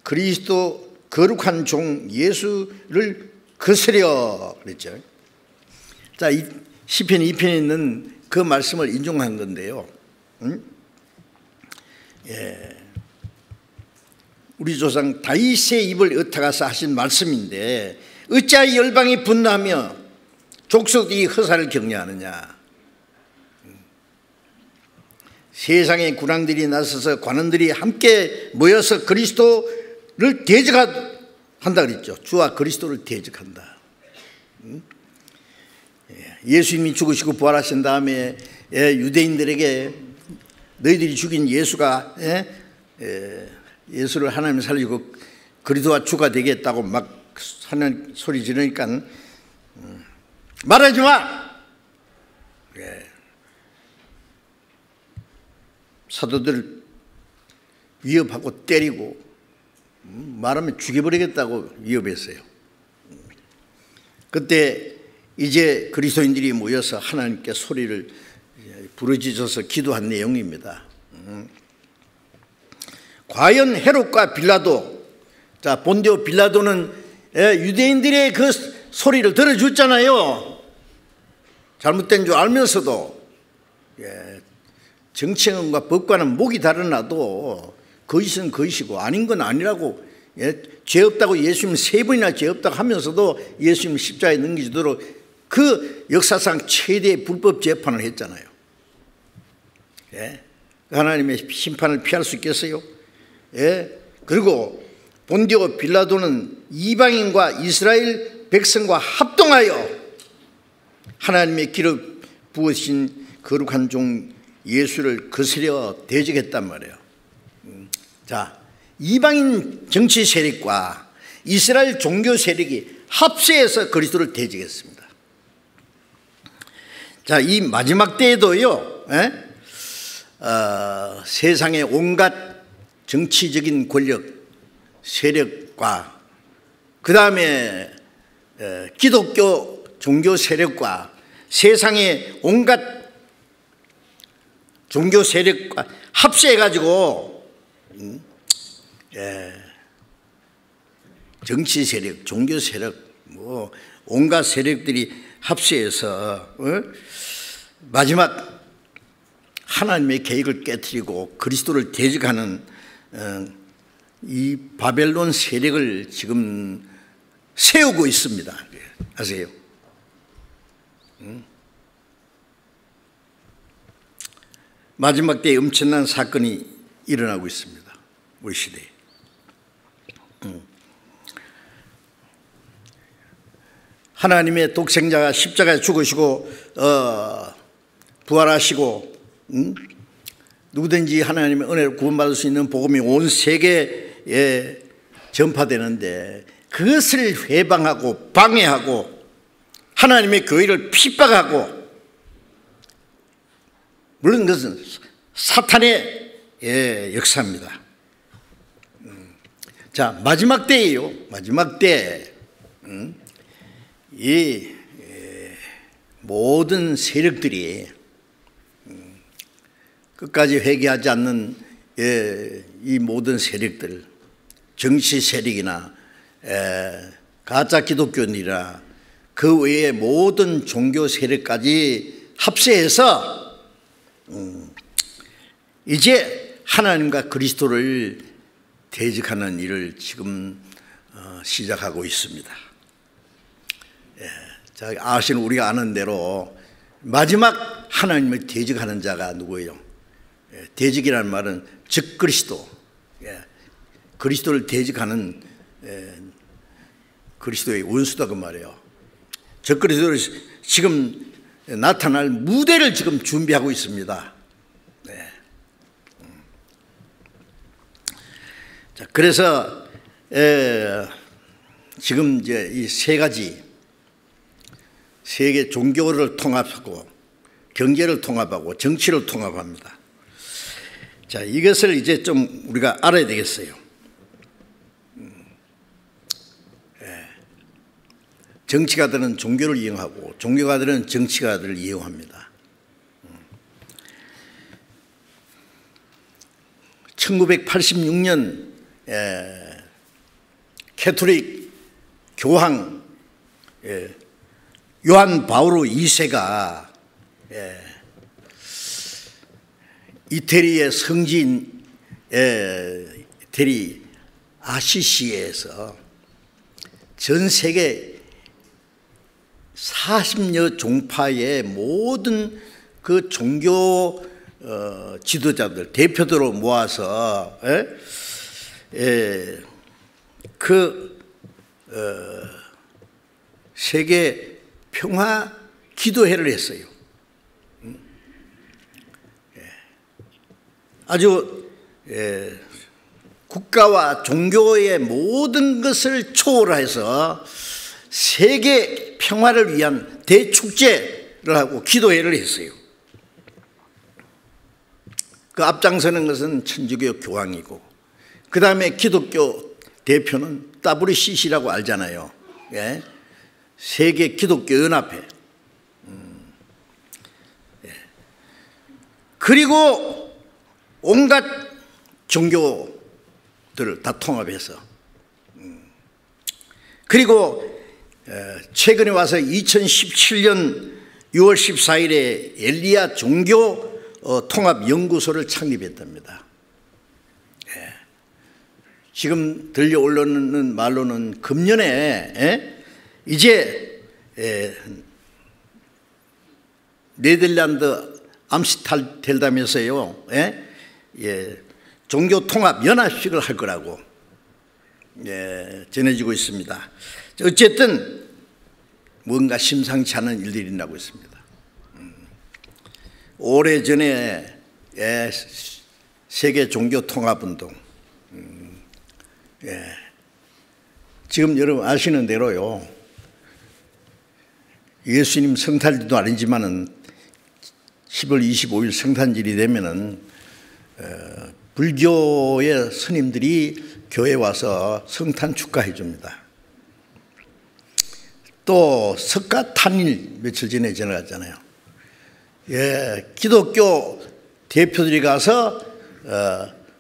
그리스도 거룩한 종 예수를 거스려 그랬죠. 자, 이 시편 2편에 있는 그 말씀을 인용한 건데요. 우리 조상 다윗의 입을 의탁하사 하신 말씀인데 어찌하여 열방이 분노하며 족속이 허사를 격려하느냐. 세상의 군왕들이 나서서 관원들이 함께 모여서 그리스도를 대적한다 그랬죠. 주와 그리스도를 대적한다. 예수님이 죽으시고 부활하신 다음에 유대인들에게 너희들이 죽인 예수가 예수를 하나님 살리고 그리스도와 주가 되겠다고 막 하는 소리 지르니까 말하지 마! 사도들 위협하고 때리고 말하면 죽여버리겠다고 위협했어요. 그때 이제 그리스도인들이 모여서 하나님께 소리를 부르짖어서 기도한 내용입니다. 과연 헤롯과 빌라도, 자 본디오 빌라도는 유대인들의 그 소리를 들어줬잖아요. 잘못된 줄 알면서도 정치형과 법과는 목이 달아나도 거짓은 거짓이고 아닌 건 아니라고, 죄 없다고 예수님 3번이나 죄 없다고 하면서도 예수님 십자가에 넘기도록 그 역사상 최대의 불법 재판을 했잖아요. 하나님의 심판을 피할 수 있겠어요? 그리고 본디오 빌라도는 이방인과 이스라엘 백성과 합동하여 하나님의 기름 부으신 거룩한 종 예수를 거스려 대적했단 말이에요. 자, 이방인 정치 세력과 이스라엘 종교 세력이 합세해서 그리스도를 대적했습니다. 자, 이 마지막 때에도요, 세상의 온갖 정치적인 권력 세력과 그 다음에 기독교 종교 세력과 세상의 온갖 종교 세력과 합세해가지고 정치 세력, 종교 세력, 뭐 온갖 세력들이 합세해서 마지막 하나님의 계획을 깨트리고 그리스도를 대적하는 이 바벨론 세력을 지금 세우고 있습니다. 아세요? 마지막 때에 엄청난 사건이 일어나고 있습니다. 우리 시대에. 하나님의 독생자가 십자가에 죽으시고 부활하시고 누구든지 하나님의 은혜를 구원받을 수 있는 복음이 온 세계에 전파되는데 그것을 회방하고 방해하고 하나님의 교회를 핍박하고, 물론 그것은 사탄의 역사입니다. 자, 마지막 때예요. 마지막 때 이 모든 세력들이 끝까지 회개하지 않는 이 모든 세력들, 정치 세력이나 가짜 기독교인이나 그 외의 모든 종교 세력까지 합세해서 이제 하나님과 그리스도를 대적하는 일을 지금 시작하고 있습니다. 자, 아시는 우리가 아는 대로 마지막 하나님을 대적하는 자가 누구예요? 대적이라는 말은 적그리스도, 그리스도를 대적하는 그리스도의 원수다 그 말이에요. 적그리스도를 지금 나타날 무대를 지금 준비하고 있습니다. 자, 그래서 지금 이제 이 세 가지 세계 종교를 통합하고 경제를 통합하고 정치를 통합합니다. 자, 이것을 이제 좀 우리가 알아야 되겠어요. 정치가들은 종교를 이용하고 종교가들은 정치가들을 이용합니다. 1986년 캐톨릭 교황 요한 바오로 2세가 이태리의 성지인 이태리 아시시에서 전 세계 40여 종파의 모든 그 종교 지도자들 대표들을 모아서 세계 평화 기도회를 했어요. 아주 국가와 종교의 모든 것을 초월해서 세계 평화를 위한 대축제를 하고 기도회를 했어요. 그 앞장서는 것은 천주교 교황이고, 그 다음에 기독교 대표는 WCC라고 알잖아요. 예? 세계 기독교 연합회. 그리고 온갖 종교들을 다 통합해서, 그리고 최근에 와서 2017년 6월 14일에 엘리야 종교 통합연구소를 창립했답니다. 지금 들려 올라오는 말로는 금년에 이제 네덜란드 암스테르담에서요, 종교 통합 연합식을 할 거라고 전해지고 있습니다. 어쨌든 뭔가 심상치 않은 일들이 나고 있습니다. 오래전에 세계 종교 통합 운동, 지금 여러분 아시는 대로요, 예수님 성탄절도 아니지만은 10월 25일 성탄절이 되면은 불교의 스님들이 교회에 와서 성탄 축하해 줍니다. 또 석가탄일 며칠 전에 지나갔잖아요. 기독교 대표들이 가서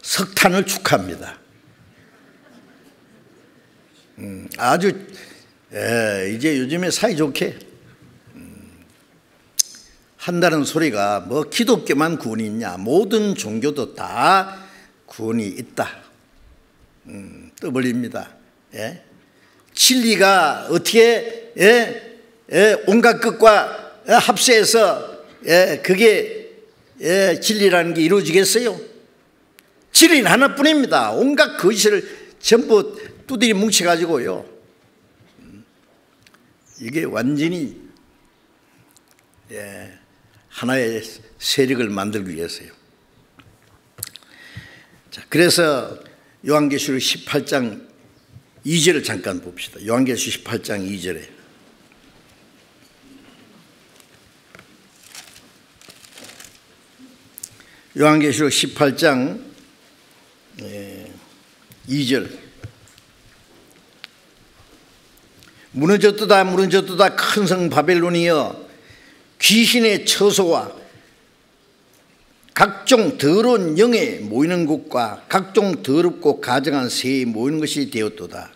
석탄을 축하합니다. 아주 이제 요즘에 사이좋게 한다는 소리가 뭐 기독교만 구원이 있냐, 모든 종교도 다 구원이 있다. 떠벌립니다. 진리가 어떻게 온갖 것과 합세해서 그게 진리라는 게 이루어지겠어요? 진리는 하나뿐입니다. 온갖 거짓을 전부 두드리 뭉쳐가지고요, 이게 완전히 하나의 세력을 만들기 위해서요. 자, 그래서 요한계시록 18장 2절을 잠깐 봅시다. 요한계시록 18장 2절에 요한계시록 18장 2절 무너졌도다 무너졌도다 큰 성 바벨론이여, 귀신의 처소와 각종 더러운 영에 모이는 곳과 각종 더럽고 가증한 새에 모이는 것이 되었도다.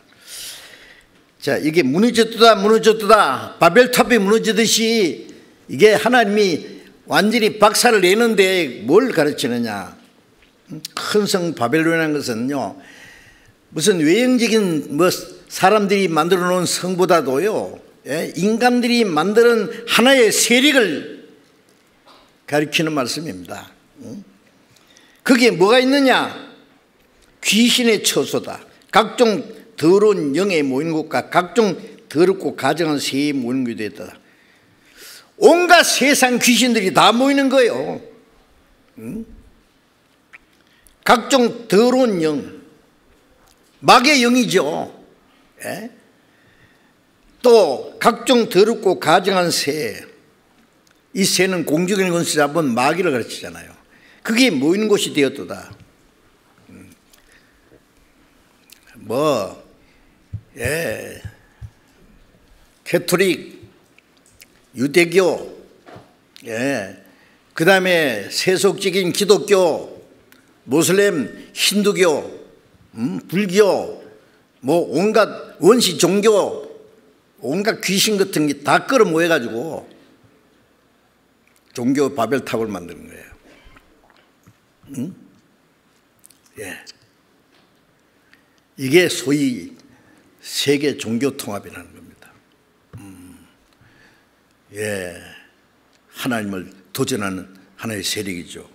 자, 이게 무너졌도다 무너졌도다, 바벨탑이 무너지듯이 이게 하나님이 완전히 박살을 내는데 뭘 가르치느냐. 큰 성 바벨론이라는 것은요, 무슨 외형적인 뭐 사람들이 만들어 놓은 성보다도요, 인간들이 만드는 하나의 세력을 가리키는 말씀입니다. 거기에 뭐가 있느냐? 귀신의 처소다. 각종 더러운 영에 모이는 곳과 각종 더럽고 가증한 새에 모이는 곳이 됐다. 온갖 세상 귀신들이 다 모이는 거예요. 각종 더러운 영, 마귀의 영이죠. 또 각종 더럽고 가증한 새, 이 새는 공중에 있는 것을 잡은 마귀를 가르치잖아요. 그게 모이는 곳이 되었도다. 캐토릭, 유대교, 그 다음에 세속적인 기독교, 모슬렘, 힌두교, 불교, 뭐 온갖 원시 종교, 온갖 귀신 같은 게 다 끌어모여가지고 종교 바벨탑을 만드는 거예요. 이게 소위 세계 종교 통합이라는 겁니다. 하나님을 도전하는 하나의 세력이죠.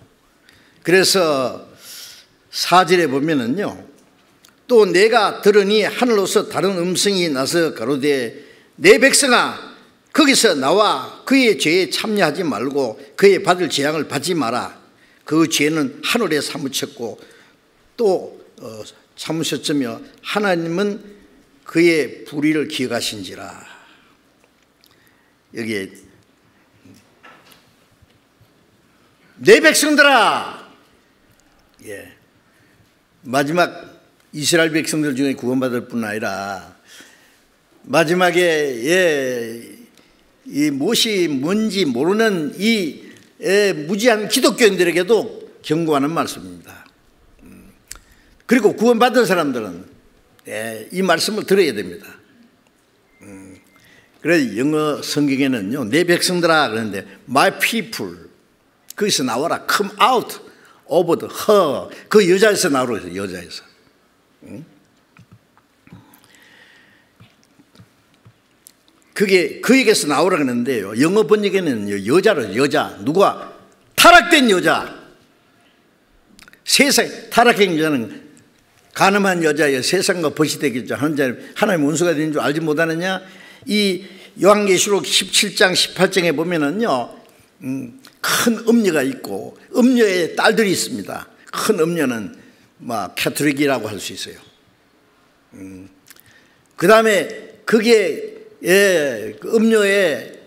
그래서 4절에 보면은요, 또 내가 들으니 하늘로서 다른 음성이 나서 가로되 내 백성아 거기서 나와 그의 죄에 참여하지 말고 그의 받을 재앙을 받지 마라. 그 죄는 하늘에 사무쳤고 또 참으셨으며 하나님은 그의 불의를 기억하신지라. 여기에 내 백성들아, 마지막 이스라엘 백성들 중에 구원받을 뿐 아니라 마지막에 이 무엇이 뭔지 모르는 이 무지한 기독교인들에게도 경고하는 말씀입니다. 그리고 구원받은 사람들은 이 말씀을 들어야 됩니다. 그래서 영어 성경에는요, 내 백성들아 그러는데 my people, 거기서 나와라, come out of the her, 그 여자에서 나오라고 해서 여자에서. 그게 그에게서 나오라 그러는데요, 영어 번역에는 여자로, 여자, 누가? 타락된 여자. 세상 타락된 여자는 가늠한 여자예요. 세상과 벗이 되겠죠. 하나님 원수가 되는 줄 알지 못하느냐? 이 요한계시록 17장 18장에 보면은요, 큰 음녀가 있고 음녀의 딸들이 있습니다. 큰 음녀는 막 캐토릭이라고 할 수 있어요. 그 다음에 그게 그 음녀의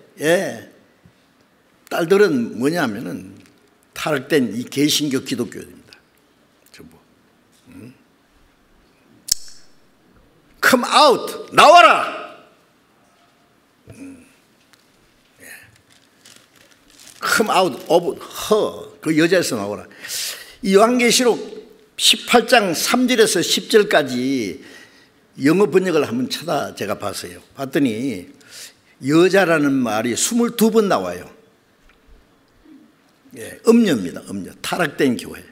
딸들은 뭐냐면은 타락된 이 개신교 기독교입니다. 전부. Come out, 나와라. Come out of her, 그 여자에서 나오라. 이 요한계시록 18장 3절에서 10절까지 영어 번역을 한번 제가 봤어요. 봤더니 여자라는 말이 22번 나와요. 음녀입니다. 음녀, 타락된 교회.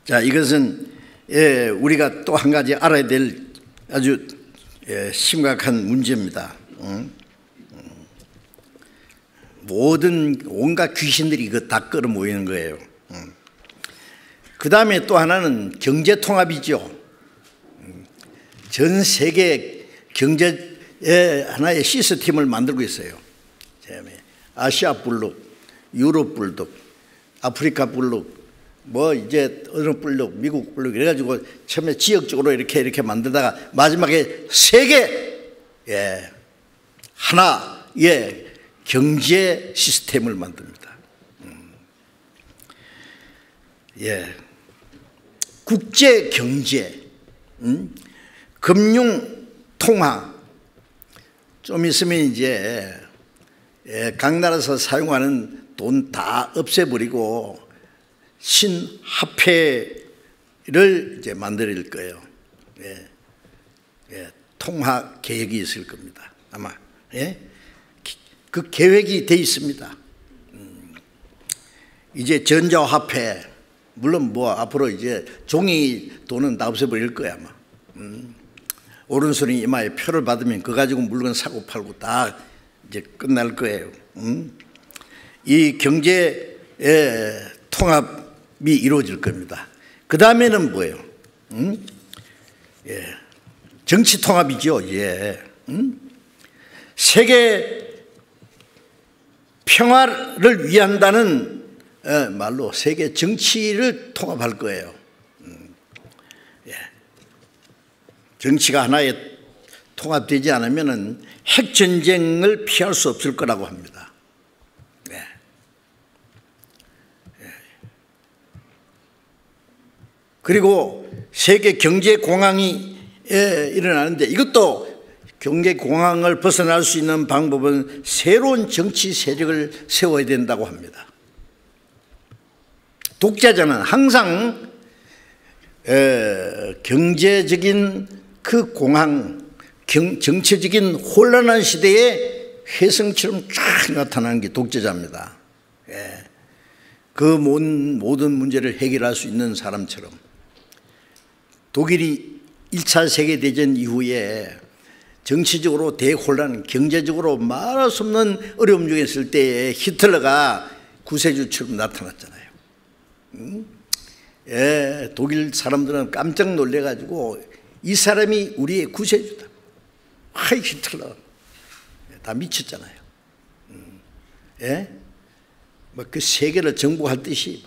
자, 이것은 우리가 또 한 가지 알아야 될 아주 심각한 문제입니다. 모든 온갖 귀신들이 그 다 끌어모이는 거예요. 그 다음에 또 하나는 경제통합이죠. 전 세계 경제의 하나의 시스템을 만들고 있어요. 아시아 블록, 유럽 블록, 아프리카 블록, 뭐 이제 어느 블록, 미국 블록 이래가지고 처음에 지역적으로 이렇게 만들다가 마지막에 세계 하나의 경제 시스템을 만듭니다. 국제 경제, 금융 통화. 좀 있으면 이제 각 나라에서 사용하는 돈 다 없애버리고 신화폐를 이제 만들 거예요. 통화 계획이 있을 겁니다. 아마 그 계획이 돼 있습니다. 이제 전자화폐, 물론 뭐 앞으로 이제 종이 돈은 다 없애버릴 거야 아마. 오른손이 이마에 표를 받으면 그거 가지고 물건 사고 팔고 다 이제 끝날 거예요. 이 경제 통합이 이루어질 겁니다. 그 다음에는 뭐예요? 정치 통합이죠. 세계 평화를 위한다는 말로 세계 정치를 통합할 거예요. 정치가 하나에 통합되지 않으면 핵전쟁을 피할 수 없을 거라고 합니다. 그리고 세계 경제공황이 일어나는데 이것도 경제공황을 벗어날 수 있는 방법은 새로운 정치 세력을 세워야 된다고 합니다. 독재자는 항상 경제적인 그 공황, 정치적인 혼란한 시대에 혜성처럼 쫙 나타나는 게 독재자입니다. 그 모든 문제를 해결할 수 있는 사람처럼. 독일이 1차 세계대전 이후에 정치적으로 대혼란, 경제적으로 말할 수 없는 어려움 중에 있을 때에 히틀러가 구세주처럼 나타났잖아요. 독일 사람들은 깜짝 놀래가지고 이 사람이 우리의 구세주다. 하이 히틀러 다 미쳤잖아요. 뭐 그 세계를 정복할 듯이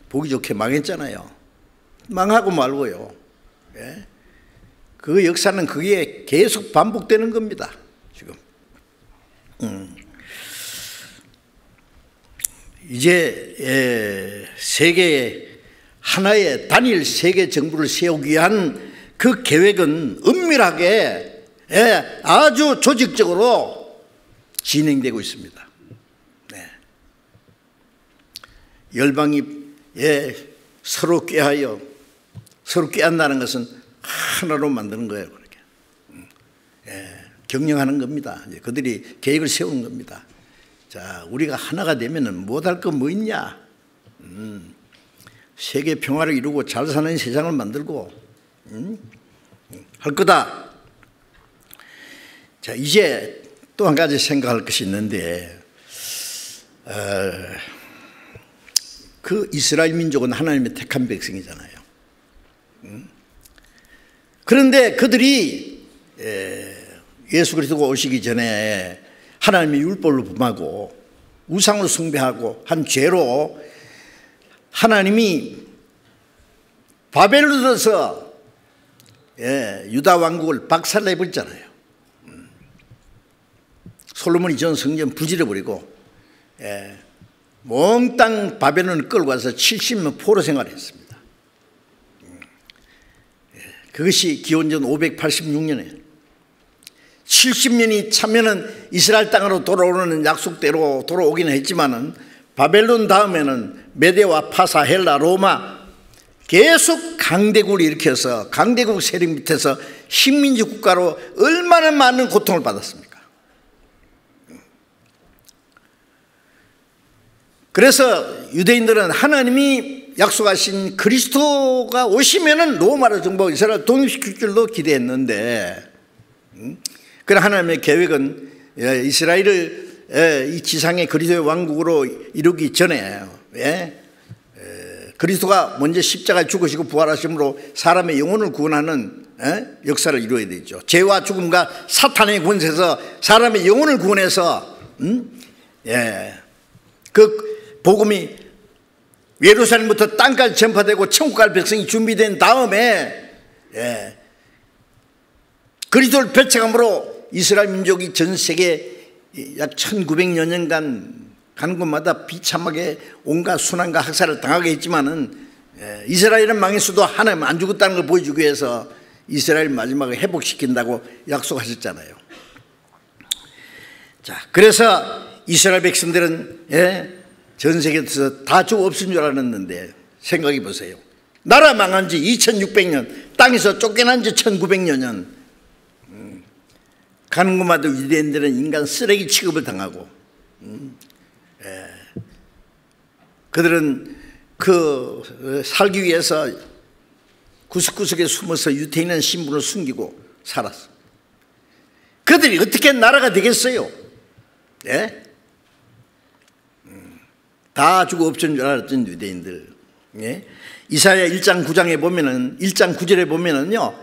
보기 좋게 망했잖아요. 망하고 말고요. 그 역사는 그게 계속 반복되는 겁니다. 지금 이제 세계에 하나의 단일 세계 정부를 세우기 위한 그 계획은 은밀하게 아주 조직적으로 진행되고 있습니다. 열방이 서로 꾀하여 서로 꾀한다는 것은 하나로 만드는 거예요. 그렇게 경영하는 겁니다. 그들이 계획을 세우는 겁니다. 자, 우리가 하나가 되면은 못할 거 뭐 있냐? 세계 평화를 이루고 잘 사는 세상을 만들고 할 거다. 자, 이제 또 한 가지 생각할 것이 있는데, 그 이스라엘 민족은 하나님의 택한 백성이잖아요. 그런데 그들이 예수 그리스도가 오시기 전에 하나님의 율법을 범하고 우상을 숭배하고 한 죄로 하나님이 바벨론에서 유다 왕국을 박살내버렸잖아요. 솔로몬이 전 성전 부질러버리고 몽땅 바벨론을 끌고 가서 70년 포로 생활했습니다. 그것이 기원전 586년에 70년이 차면은 이스라엘 땅으로 돌아오는 약속대로 돌아오기는 했지만은 바벨론 다음에는 메데와 파사, 헬라, 로마 계속 강대국을 일으켜서 강대국 세력 밑에서 식민지 국가로 얼마나 많은 고통을 받았습니까? 그래서 유대인들은 하나님이 약속하신 그리스도가 오시면은 로마를 정복하고 이스라엘 독립시킬 줄로 기대했는데, 그래 하나님의 계획은 이스라엘을 이 지상의 그리스도의 왕국으로 이루기 전에 그리스도가 먼저 십자가에 죽으시고 부활하심으로 사람의 영혼을 구원하는 역사를 이루어야 되죠. 죄와 죽음과 사탄의 권세에서 사람의 영혼을 구원해서 그 복음이 예루살렘부터 땅까지 전파되고 천국 갈 백성이 준비된 다음에 그리스도를 배척함으로 이스라엘 민족이 전 세계 약 1900여 년간 가는 곳마다 비참하게 온갖 순환과 학살을 당하게 했지만은 이스라엘은 망했어도 하나님 안 죽었다는 걸 보여주기 위해서 이스라엘 마지막에 회복시킨다고 약속하셨잖아요. 자, 그래서 이스라엘 백성들은 전 세계에서 다 죽어 없은 줄 알았는데 생각해 보세요. 나라 망한 지 2600년, 땅에서 쫓겨난 지 1900여 년, 가는 곳마다 유대인들은 인간 쓰레기 취급을 당하고, 그들은 살기 위해서 구석구석에 숨어서 유태인의 신분을 숨기고 살았어. 그들이 어떻게 나라가 되겠어요? 다 죽어 없은 줄 알았던 유대인들. 이사야 1장 9장에 보면은 1장 9절에 보면은요,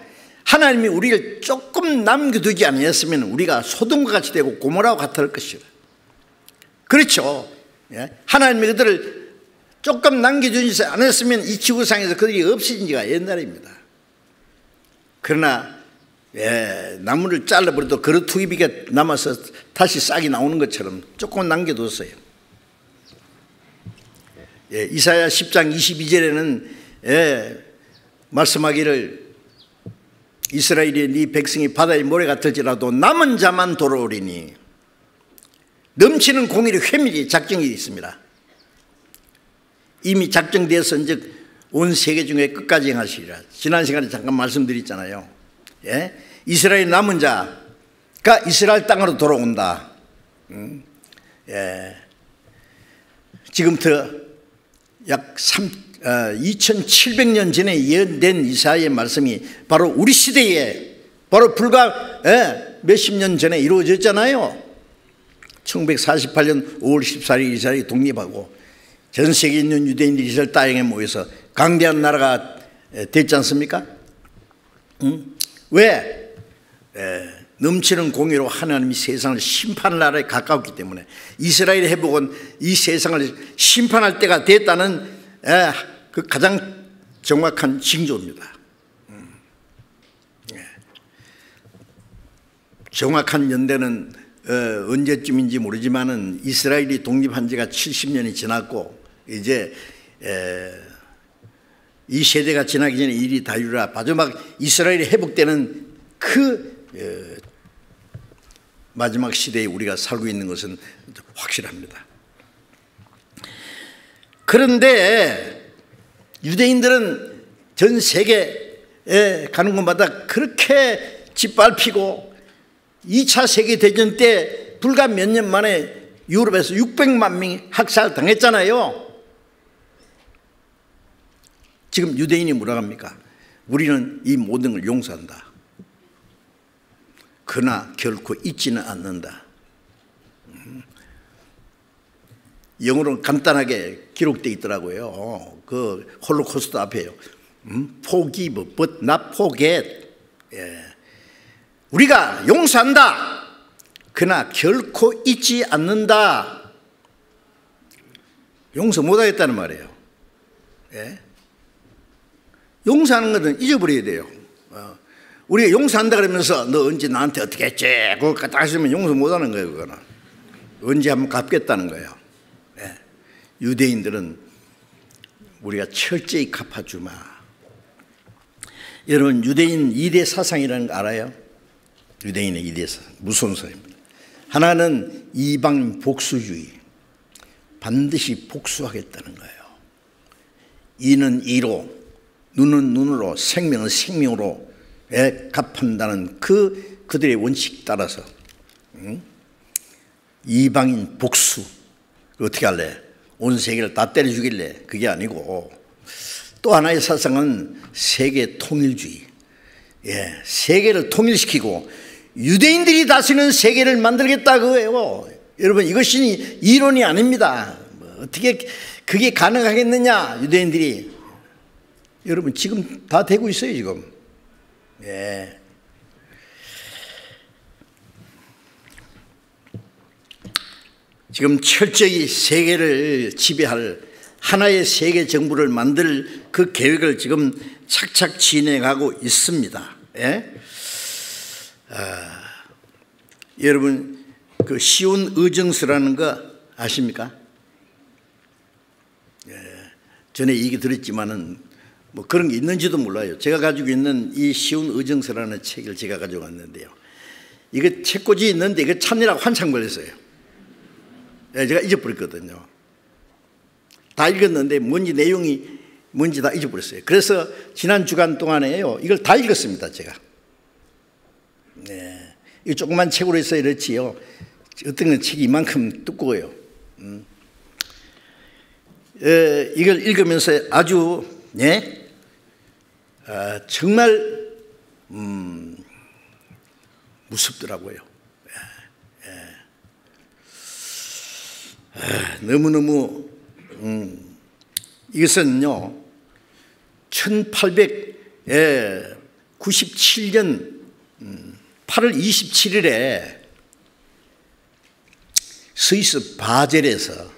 하나님이 우리를 조금 남겨두지 않았으면 우리가 소돔과 같이 되고 고모라와 같을 것이라. 그렇죠. 하나님이 그들을 조금 남겨주지 않았으면 이 지구상에서 그들이 없어진 지가 옛날입니다. 그러나 나무를 잘라버려도 그릇 투입이가 남아서 다시 싹이 나오는 것처럼 조금 남겨뒀어요. 이사야 10장 22절에는 말씀하기를 이스라엘이 네 백성이 바다의 모래 같을지라도 남은 자만 돌아오리니, 넘치는 공일이 회밀이 작정이 있습니다. 이미 작정되었은즉 온 세계 중에 끝까지 행하시리라. 지난 시간에 잠깐 말씀드렸잖아요. 이스라엘 남은 자가 이스라엘 땅으로 돌아온다. 지금부터 약 2700년 전에 예언된 이사야의 말씀이 바로 우리 시대에 바로 불과 몇십 년 전에 이루어졌잖아요. 1948년 5월 14일 이스라엘이 독립하고 전 세계에 있는 유대인들이 이스라엘 땅에 모여서 강대한 나라가 됐지 않습니까? 왜? 넘치는 공의로 하나님이 세상을 심판할 나라에 가까웠기 때문에 이스라엘의 회복은 이 세상을 심판할 때가 됐다는 그 가장 정확한 징조입니다. 정확한 연대는 언제쯤인지 모르지만은 이스라엘이 독립한 지가 70년이 지났고 이제 이 세대가 지나기 전에 일이 다 이루라. 마지막 이스라엘이 회복되는 그 마지막 시대에 우리가 살고 있는 것은 확실합니다. 그런데 유대인들은 전 세계에 가는 곳마다 그렇게 짓밟히고 2차 세계대전 때 불과 몇 년 만에 유럽에서 600만 명이 학살당했잖아요. 지금 유대인이 뭐라 합니까? 우리는 이 모든 걸 용서한다. 그러나 결코 잊지는 않는다. 영어로는 간단하게 기록되어 있더라고요. 그 홀로코스트 앞에요. Forgive but not forget. 우리가 용서한다. 그러나 결코 잊지 않는다. 용서 못하겠다는 말이에요. 용서하는 것은 잊어버려야 돼요. 우리가 용서한다 그러면서 너 언제 나한테 어떻게 했지? 그거 갖다 하시면 용서 못하는 거예요. 그거는 언제 한번 갚겠다는 거예요. 유대인들은 우리가 철저히 갚아주마. 여러분 유대인 2대 사상이라는 거 알아요? 유대인의 2대 사상 무서운 사상입니다. 하나는 이방 복수주의, 반드시 복수하겠다는 거예요. 이는 이로, 눈은 눈으로, 생명은 생명으로 갚한다는 그들의 원칙 따라서 이방인 복수 어떻게 할래? 온 세계를 다 때려 죽일래? 그게 아니고 또 하나의 사상은 세계 통일주의. 세계를 통일시키고 유대인들이 다스리는 세계를 만들겠다 그거예요. 여러분 이것이 이론이 아닙니다. 어떻게 그게 가능하겠느냐? 유대인들이 여러분 지금 다 되고 있어요 지금. 지금 철저히 세계를 지배할 하나의 세계 정부를 만들 그 계획을 지금 착착 진행하고 있습니다. 여러분 그 시온 의정서라는 거 아십니까? 전에 얘기 들었지만은 뭐 그런 게 있는지도 몰라요. 제가 가지고 있는 이 시온 의정서라는 책을 제가 가지고 왔는데요. 이거 책꽂이 있는데 이거 찾느라고 한참 걸렸어요. 제가 잊어버렸거든요. 다 읽었는데 내용이 뭔지 다 잊어버렸어요. 그래서 지난 주간 동안에요 이걸 다 읽었습니다. 제가. 이 조그만 책으로 해서 이렇지요. 어떤 건 책이 이만큼 두꺼워요. 이걸 읽으면서 아주 정말 무섭더라고요. 너무너무 이것은요 1897년 8월 27일에 스위스 바젤에서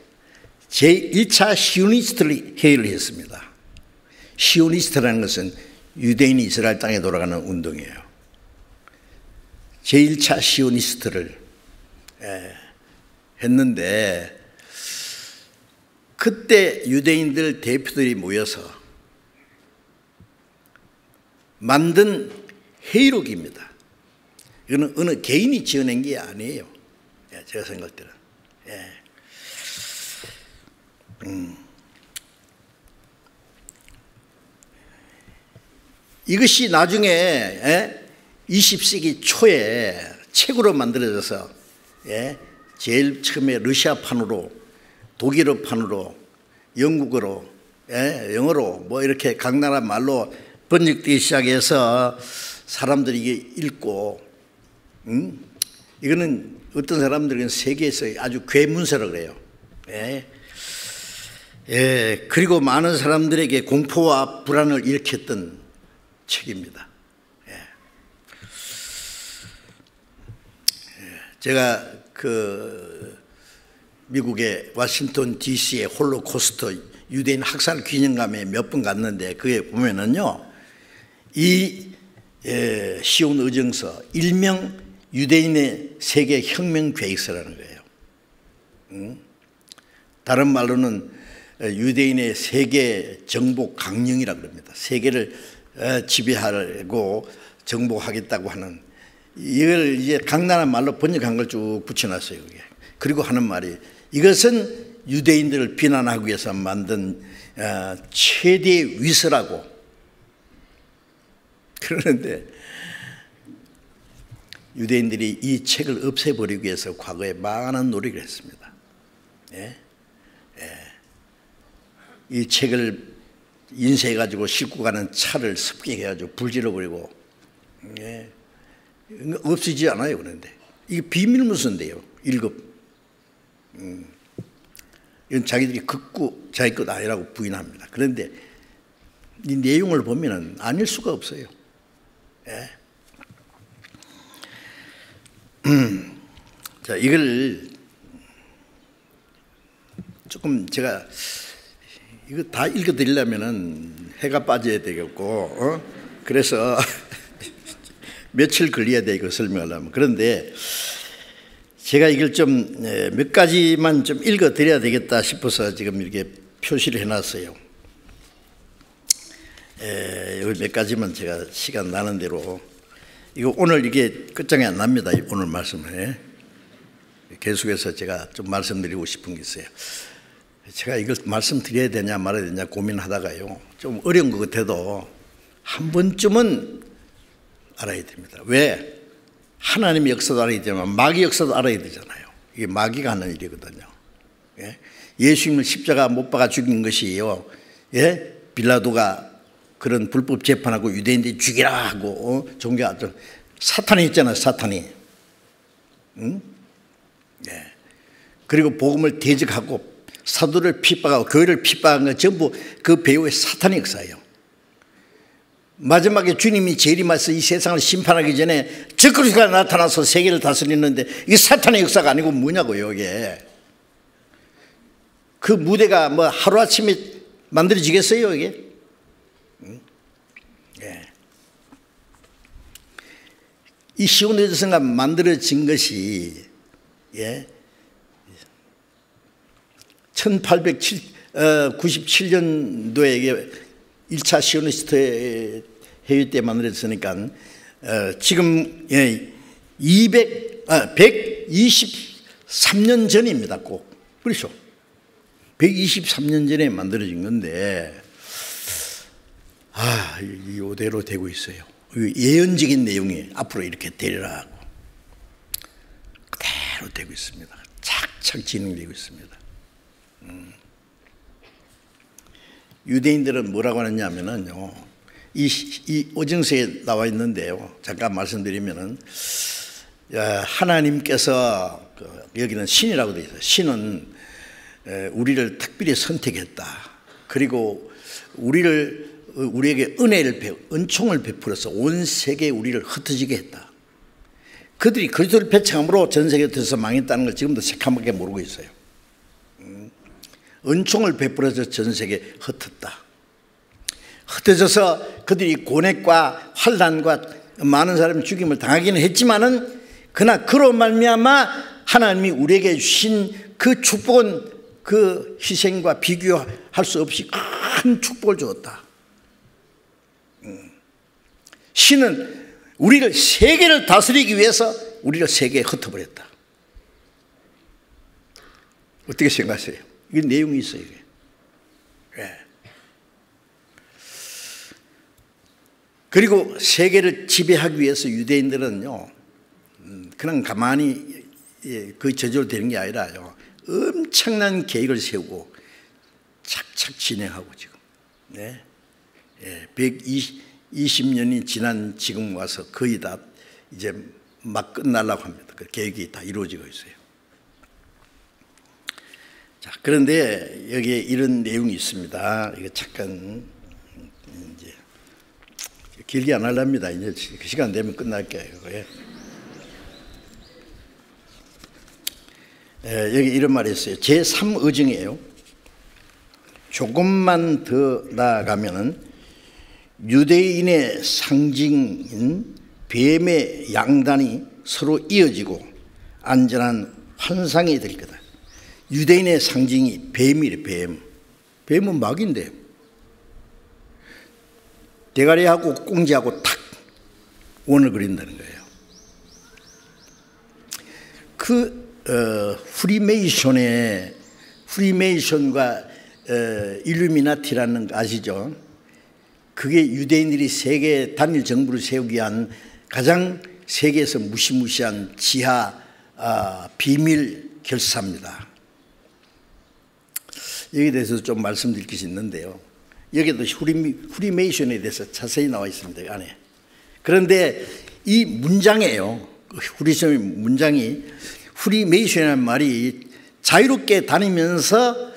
제1차 시오니스트 회의를 했습니다. 시오니스트라는 것은 유대인이 이스라엘 땅에 돌아가는 운동이에요. 제1차 시오니스트를 했는데 그때 유대인들 대표들이 모여서 만든 회의록입니다. 이거는 어느 개인이 지어낸 게 아니에요. 제가 생각할 때는. 이것이 나중에 20세기 초에 책으로 만들어져서 제일 처음에 러시아판으로 독일어판으로 영국어로 영어로 뭐 이렇게 각 나라 말로 번역되기 시작해서 사람들이 이게 읽고 이거는 어떤 사람들은 세계에서 아주 괴문서라고 그래요. 그리고 많은 사람들에게 공포와 불안을 일으켰던 책입니다. 제가 미국의 워싱턴 DC의 홀로코스트 유대인 학살 기념관에 몇 번 갔는데 그게 보면은요, 이 시온 의정서 일명 유대인의 세계 혁명 계획서라는 거예요. 다른 말로는 유대인의 세계 정복 강령이라고 합니다. 세계를 지배하고 정복하겠다고 하는, 이걸 이제 강단한 말로 번역한 걸 쭉 붙여놨어요. 그게. 그리고 하는 말이, 이것은 유대인들을 비난하기 위해서 만든 최대의 위서라고. 그러는데 유대인들이 이 책을 없애버리기 위해서 과거에 많은 노력을 했습니다. 이 책을 인쇄해가지고 싣고 가는 차를 습격해가지고 불질러버리고, 없어지지 않아요. 그런데 이게 비밀문서인데요. 1급. 이건 자기들이 극구 자기 것 아니라고 부인합니다. 그런데 이 내용을 보면은 아닐 수가 없어요. 자, 이걸 조금 제가 이거 다 읽어드리려면은 해가 빠져야 되겠고, 그래서 며칠 걸려야 돼, 이거 설명하려면. 그런데 제가 이걸 좀 몇 가지만 좀 읽어드려야 되겠다 싶어서 지금 이렇게 표시를 해놨어요. 여기 몇 가지만 제가 시간 나는 대로. 이거 오늘 이게 끝장이 안 납니다. 오늘 말씀을. 계속해서 제가 좀 말씀드리고 싶은 게 있어요. 제가 이걸 말씀드려야 되냐 말아야 되냐 고민하다가요, 좀 어려운 것 같아도 한 번쯤은 알아야 됩니다. 왜? 하나님의 역사도 알아야 되지만 마귀 역사도 알아야 되잖아요. 이게 마귀가 하는 일이거든요. 예수님을 십자가 못 박아 죽인 것이요, 빌라도가 그런 불법 재판하고 유대인들이 죽이라 하고 종교하죠. 사탄이 있잖아요. 사탄이. 그리고 복음을 대적하고 사도를 핍박하고 교회를 핍박한 건 전부 그 배후의 사탄의 역사예요. 마지막에 주님이 재림해서 이 세상을 심판하기 전에 적그리스도가 나타나서 세계를 다스리는데 이게 사탄의 역사가 아니고 뭐냐고요. 이게 그 무대가 뭐 하루아침에 만들어지겠어요 이게? 이 시온 의정서가 만들어진 것이 1897년도에 1차 시오니스트 회의 때 만들어졌으니까 지금 123년 전입니다. 꼭. 그렇죠. 123년 전에 만들어진 건데 이대로 되고 있어요. 예언적인 내용이 앞으로 이렇게 되리라 하고 그대로 되고 있습니다. 착착 진행되고 있습니다. 유대인들은 뭐라고 하느냐면요, 이 오정서에 나와 있는데요, 잠깐 말씀드리면은, 하나님께서 여기는 신이라고 되어 있어요. 신은 우리를 특별히 선택했다. 그리고 우리에게 은총을 베풀어서 온 세계에 우리를 흩어지게 했다. 그들이 그리스도를 배척함으로 전 세계에 들어서 망했다는 걸 지금도 새카맣게 모르고 있어요. 은총을 베풀어서 전 세계에 흩어져서 그들이 고뇌과 환난과 많은 사람이 죽임을 당하기는 했지만은, 그러나 그로 말미암아 하나님이 우리에게 주신 그 축복은 그 희생과 비교할 수 없이 큰 축복을 주었다. 신은 우리를 세계를 다스리기 위해서 우리를 세계에 흩어버렸다. 어떻게 생각하세요? 이게 내용이 있어요. 이게. 그리고 세계를 지배하기 위해서 유대인들은요, 그냥 가만히 그 저절로 되는 게 아니라요, 엄청난 계획을 세우고 착착 진행하고 지금 120년이 지난 지금 와서 거의 다 이제 막 끝나려고 합니다. 그 계획이 다 이루어지고 있어요. 자, 그런데 여기에 이런 내용이 있습니다. 이거 잠깐 이제 길게 안 하렵니다. 이제 그 시간 되면 끝날게요. 여기 이런 말이 있어요. 제3의정이에요. 조금만 더 나아가면은 유대인의 상징인 뱀의 양단이 서로 이어지고 안전한 환상이 될 거다. 유대인의 상징이 뱀이래. 뱀은 막인데 대가리하고 꽁지하고 탁 원을 그린다는 거예요. 프리메이션과 일루미나티라는 거 아시죠? 그게 유대인들이 세계 단일 정부를 세우기 위한 가장 세계에서 무시무시한 지하 비밀 결사입니다. 여기에 대해서 좀 말씀드릴 것이 있는데요. 여기도 프리메이션에 대해서 자세히 나와 있습니다. 이 안에. 그런데 이 문장이에요. 문장이 프리메이션이라는 말이 자유롭게 다니면서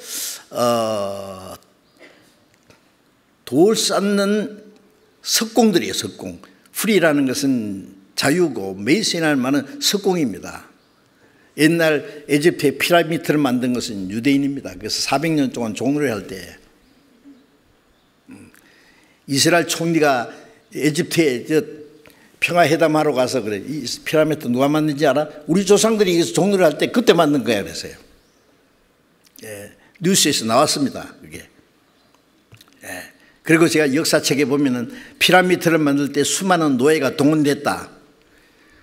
돌 쌓는 석공들이에요. 석공. 프리라는 것은 자유고 메이슨이라는 말은 석공입니다. 옛날 에집트의 피라미드를 만든 것은 유대인입니다. 그래서 400년 동안 종노래 할 때 이스라엘 총리가 에집트에 평화회담하러 가서 그래. 이 피라미드 누가 만든지 알아? 우리 조상들이 여기서 종노래 할 때 그때 만든 거야 그랬어요. 뉴스에서 나왔습니다. 그게. 그리고 제가 역사책에 보면은 피라미드를 만들 때 수많은 노예가 동원됐다.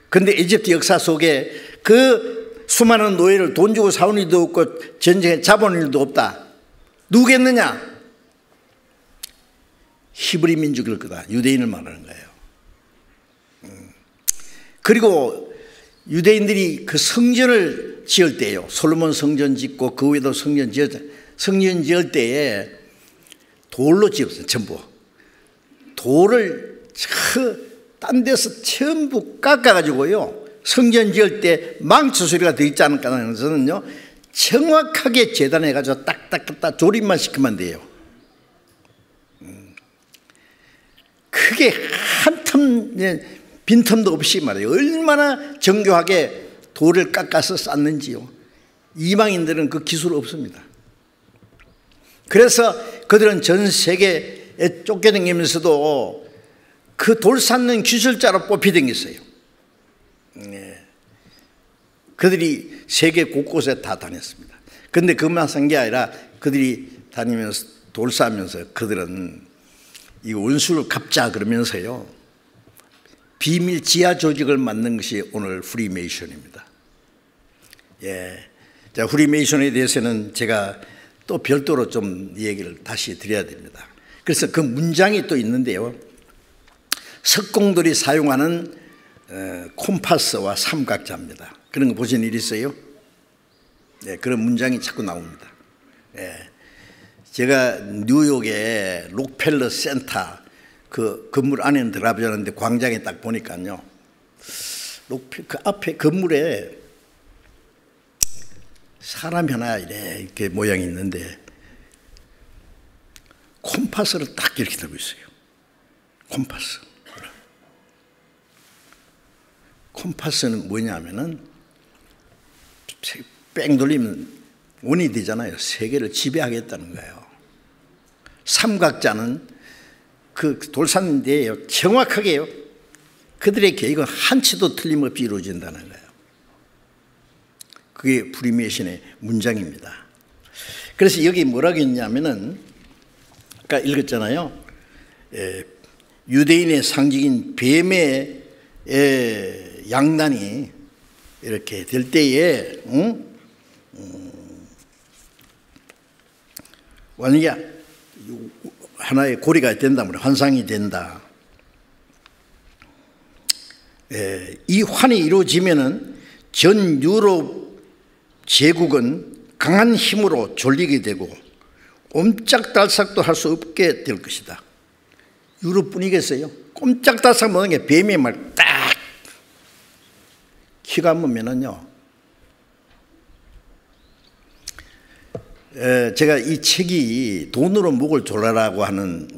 그런데 이집트 역사 속에 그 수많은 노예를 돈 주고 사온 일도 없고 전쟁에 잡아온 일도 없다. 누구겠느냐? 히브리 민족일 거다. 유대인을 말하는 거예요. 그리고 유대인들이 그 성전을 지을 때요. 솔로몬 성전 짓고 그 외에도 성전 지을 때에 돌로 지었어요. 전부. 돌을 딴 데서 전부 깎아가지고요. 성전 지을 때 망치 소리가 들리지 않을까 하는 것은요. 정확하게 재단해가지고 딱딱딱 조립만 시키면 돼요. 그게 한 틈, 빈틈도 없이 말이에요. 얼마나 정교하게 돌을 깎아서 쌓는지요. 이방인들은 그 기술 없습니다. 그래서 그들은 전 세계에 쫓겨다니면서도 그 돌 쌓는 기술자로 뽑히다녔어요. 그들이 세계 곳곳에 다 다녔습니다. 그런데 그만 산 게 아니라 그들이 다니면서 돌 쌓으면서 그들은 이 원수를 갚자 그러면서요. 비밀 지하 조직을 만든 것이 오늘 프리메이션입니다. 자, 프리메이션에 대해서는 제가 또 별도로 좀 얘기를 다시 드려야 됩니다. 그래서 그 문장이 또 있는데요. 석공들이 사용하는 콤파스와 삼각자입니다. 그런 거 보신 일 있어요? 그런 문장이 자꾸 나옵니다. 제가 뉴욕의 록펠러 센터 그 건물 안에 들어가봤는데 광장에 딱 보니까요. 그 앞에 건물에 사람이 하나 이렇게 모양이 있는데 콤파스를 딱 이렇게 들고 있어요. 콤파스. 콤파스는 뭐냐면은 뺑 돌리면 원이 되잖아요. 세계를 지배하겠다는 거예요. 삼각자는 그 돌산인데요. 정확하게요. 그들의 계획은 한치도 틀림없이 이루어진다는 거예요. 그게 프리메이션의 문장입니다. 그래서 여기 뭐라고 했냐면은 아까 읽었잖아요. 유대인의 상징인 뱀의 양단이 이렇게 될 때에 완전히 하나의 고리가 된다, 환상이 된다. 이 환이 이루어지면은 전 유럽 제국은 강한 힘으로 졸리게 되고 옴짝달싹도 할 수 없게 될 것이다. 유럽뿐이겠어요? 꼼짝달싹 못하는 게 뱀이 말 딱 키가 보면은요. 제가 이 책이 돈으로 목을 졸라라고 하는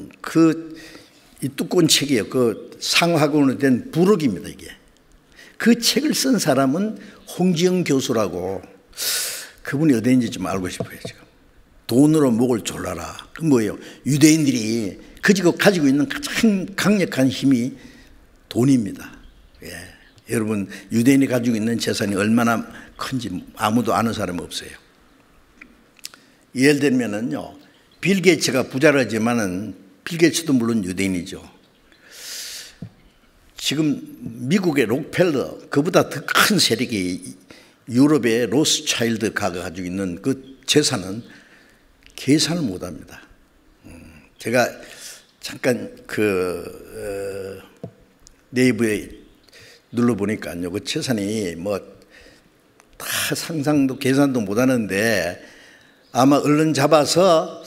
이 두꺼운 책이에요. 그 상하근으로 된 부록입니다, 이게. 그 책을 쓴 사람은 홍지영 교수라고, 그분이 어디인지 좀 알고 싶어요, 지금. 돈으로 목을 졸라라. 그 뭐예요? 유대인들이 가지고 있는 가장 강력한 힘이 돈입니다. 예. 여러분, 유대인이 가지고 있는 재산이 얼마나 큰지 아무도 아는 사람이 없어요. 예를 들면은요, 빌 게이츠가 부자라지만은 빌 게이츠도 물론 유대인이죠. 지금 미국의 록펠러, 그보다 더 큰 세력이 유럽의 로스차일드가 가지고 있는 그 재산은 계산을 못 합니다. 제가 잠깐 네이버에 눌러보니까요, 그 재산이 뭐 다 상상도 계산도 못 하는데 아마 얼른 잡아서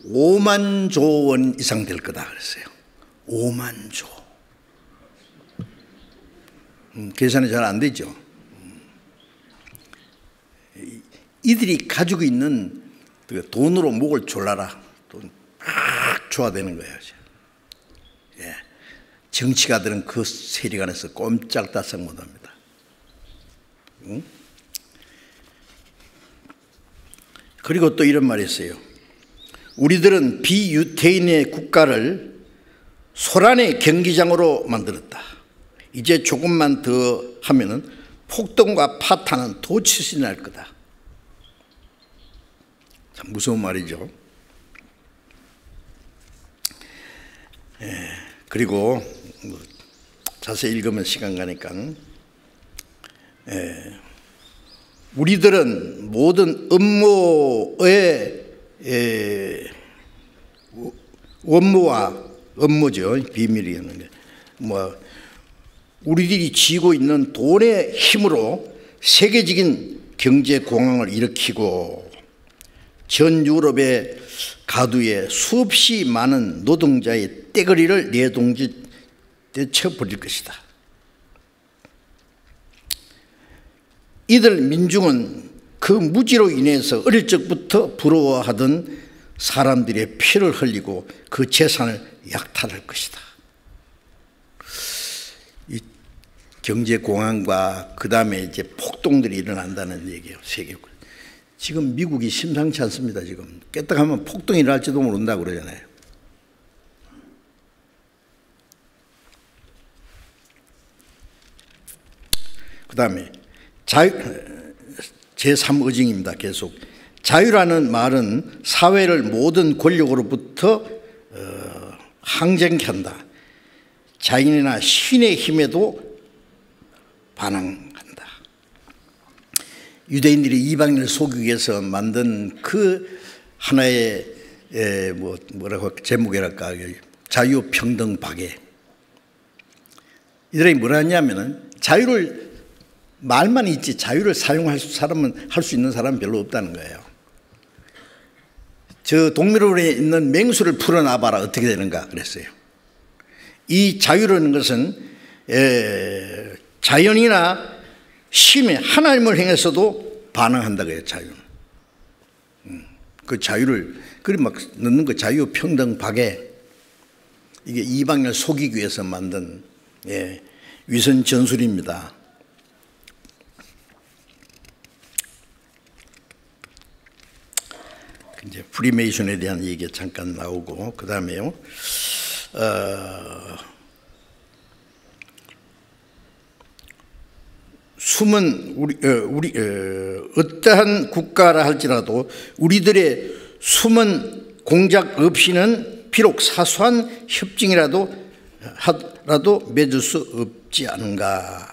5만 조 원 이상 될 거다 그랬어요. 5만 조. 계산이 잘 안 되죠. 이들이 가지고 있는 돈으로 목을 졸라라. 돈 팍 줘야 되는 거예요. 예. 정치가들은 그 세력 안에서 꼼짝달싹 못합니다. 응? 그리고 또 이런 말이 있어요. 우리들은 비유태인의 국가를 소란의 경기장으로 만들었다. 이제 조금만 더 하면은 폭동과 파탄은 도치시 날 거다. 참 무서운 말이죠. 예, 그리고 자세히 읽으면 시간 가니까, 우리들은 모든 업무의 업무죠. 비밀이었는데, 우리들이 쥐고 있는 돈의 힘으로 세계적인 경제 공황을 일으키고 전 유럽의 가두에 수없이 많은 노동자의 떼거리를 내쳐버릴 것이다. 이들 민중은 그 무지로 인해서 어릴 적부터 부러워하던 사람들의 피를 흘리고 그 재산을 약탈할 것이다. 이 경제 공황과 그 다음에 이제 폭동들이 일어난다는 얘기예요. 세계적으로. 지금 미국이 심상치 않습니다. 지금 깨딱하면 폭동이 일어날지도 모른다고 그러잖아요. 그 다음에 제3의징입니다. 계속. 자유라는 말은 사회를 모든 권력으로부터 항쟁케 한다. 자연이나 신의 힘에도 반항한다. 유대인들이 이방인을 속이기 위해서 만든 그 하나의 뭐라고 제목이랄까, 자유평등박애. 이들이 뭐라 하냐면은 자유를, 말만 있지 자유를 사용할 사람은, 할 수 있는 사람은 별로 없다는 거예요. 저 동물원에 있는 맹수를 풀어놔봐라 어떻게 되는가 그랬어요. 이 자유라는 것은 자연이나 심에 하나님을 향해서도 반응한다 그래요. 자유는. 그 자유를 그리 막 넣는 거, 자유평등박애. 이게 이방인을 속이기 위해서 만든 위선 전술입니다. 이제 프리메이션에 대한 얘기 잠깐 나오고, 그 다음에요, 숨은 어떠한 국가라 할지라도 우리들의 숨은 공작 없이는 비록 사소한 협정이라도 맺을 수 없지 않은가.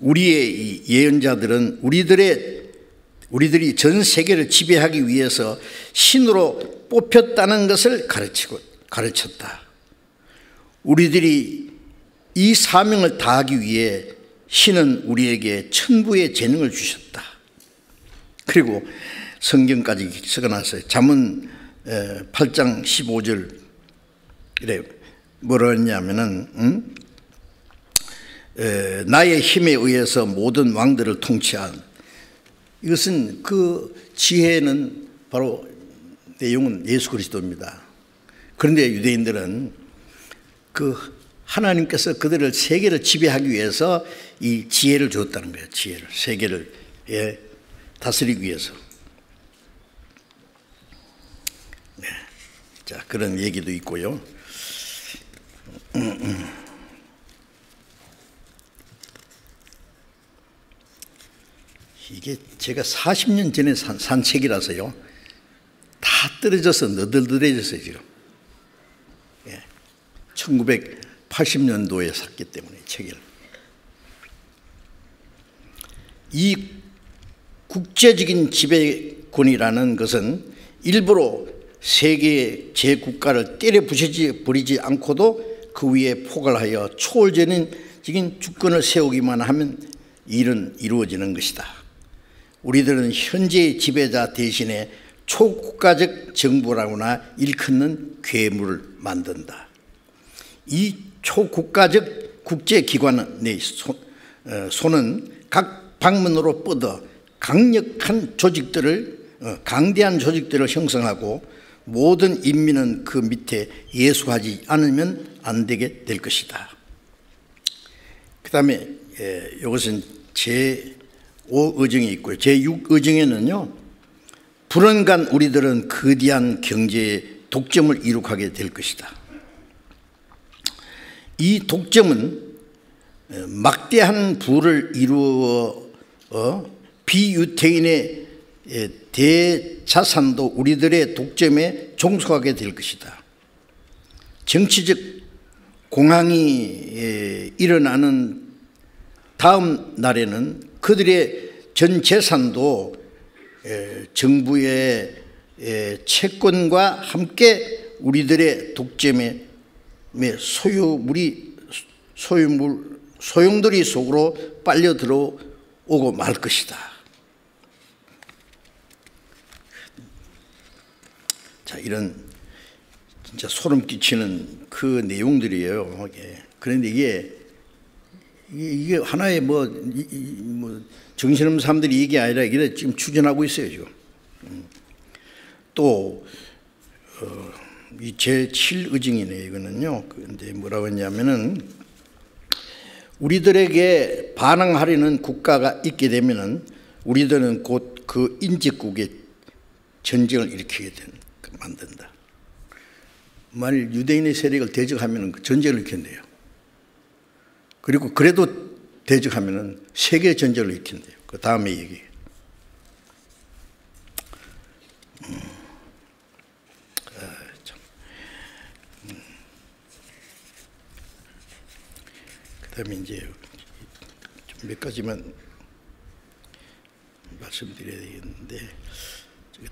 우리의 예언자들은 우리들이 전 세계를 지배하기 위해서 신으로 뽑혔다는 것을 가르쳤다. 우리들이 이 사명을 다하기 위해 신은 우리에게 천부의 재능을 주셨다. 그리고 성경까지 적어놨어요. 잠언 8장 15절 이래 뭐라 했냐면은 나의 힘에 의해서 모든 왕들을 통치한, 이것은 그 지혜는 바로 내용은 예수 그리스도입니다. 그런데 유대인들은 그 하나님께서 그들을 세계를 지배하기 위해서 이 지혜를 주었다는 거예요. 지혜를, 세계를 다스리기 위해서. 네. 자, 그런 얘기도 있고요. 이게 제가 40년 전에 산 책이라서요. 다 떨어져서 너덜너덜해졌어요, 지금. 1980년도에 샀기 때문에 책을. 이 국제적인 지배권이라는 것은 일부러 세계의 제국가를 때려 부셔버리지 않고도 그 위에 포괄하여 초월적인 주권을 세우기만 하면 일은 이루어지는 것이다. 우리들은 현재의 지배자 대신에 초국가적 정부라거나 일컫는 괴물을 만든다. 이 초국가적 국제기관의 손은 각 방면으로 뻗어 강력한 조직들을 강대한 조직들을 형성하고 모든 인민은 그 밑에 예수하지 않으면 안 되게 될 것이다. 그 다음에 이것은 제5의정이 있고요. 제6의정에는요. 불언간 우리들은 거대한 경제의 독점을 이룩하게 될 것이다. 이 독점은 막대한 부를 이루어 비유태인의 대자산도 우리들의 독점에 종속하게 될 것이다. 정치적 공황이 일어나는 다음 날에는 그들의 전 재산도 정부의 채권과 함께 우리들의 독점의 소용돌이 속으로 빨려 들어오고 말 것이다. 자, 이런 진짜 소름 끼치는 그 내용들이에요. 그런데 이게 하나의 정신없는 사람들이 이게 아니라 이게 지금 추진하고 있어요, 지금. 또 이 제7의정이네, 이거는요. 근데 뭐라고 했냐면은 우리들에게 반항하려는 국가가 있게 되면은 우리들은 곧 그 인접국에 전쟁을 일으키게 만든다. 만일 유대인의 세력을 대적하면은 전쟁을 일으킨대요. 그리고 그래도 대적하면은 세계 전쟁을 일으킨대요. 그 다음에 얘기해요. 그다음에 이제 몇 가지만 말씀드려야 되겠는데,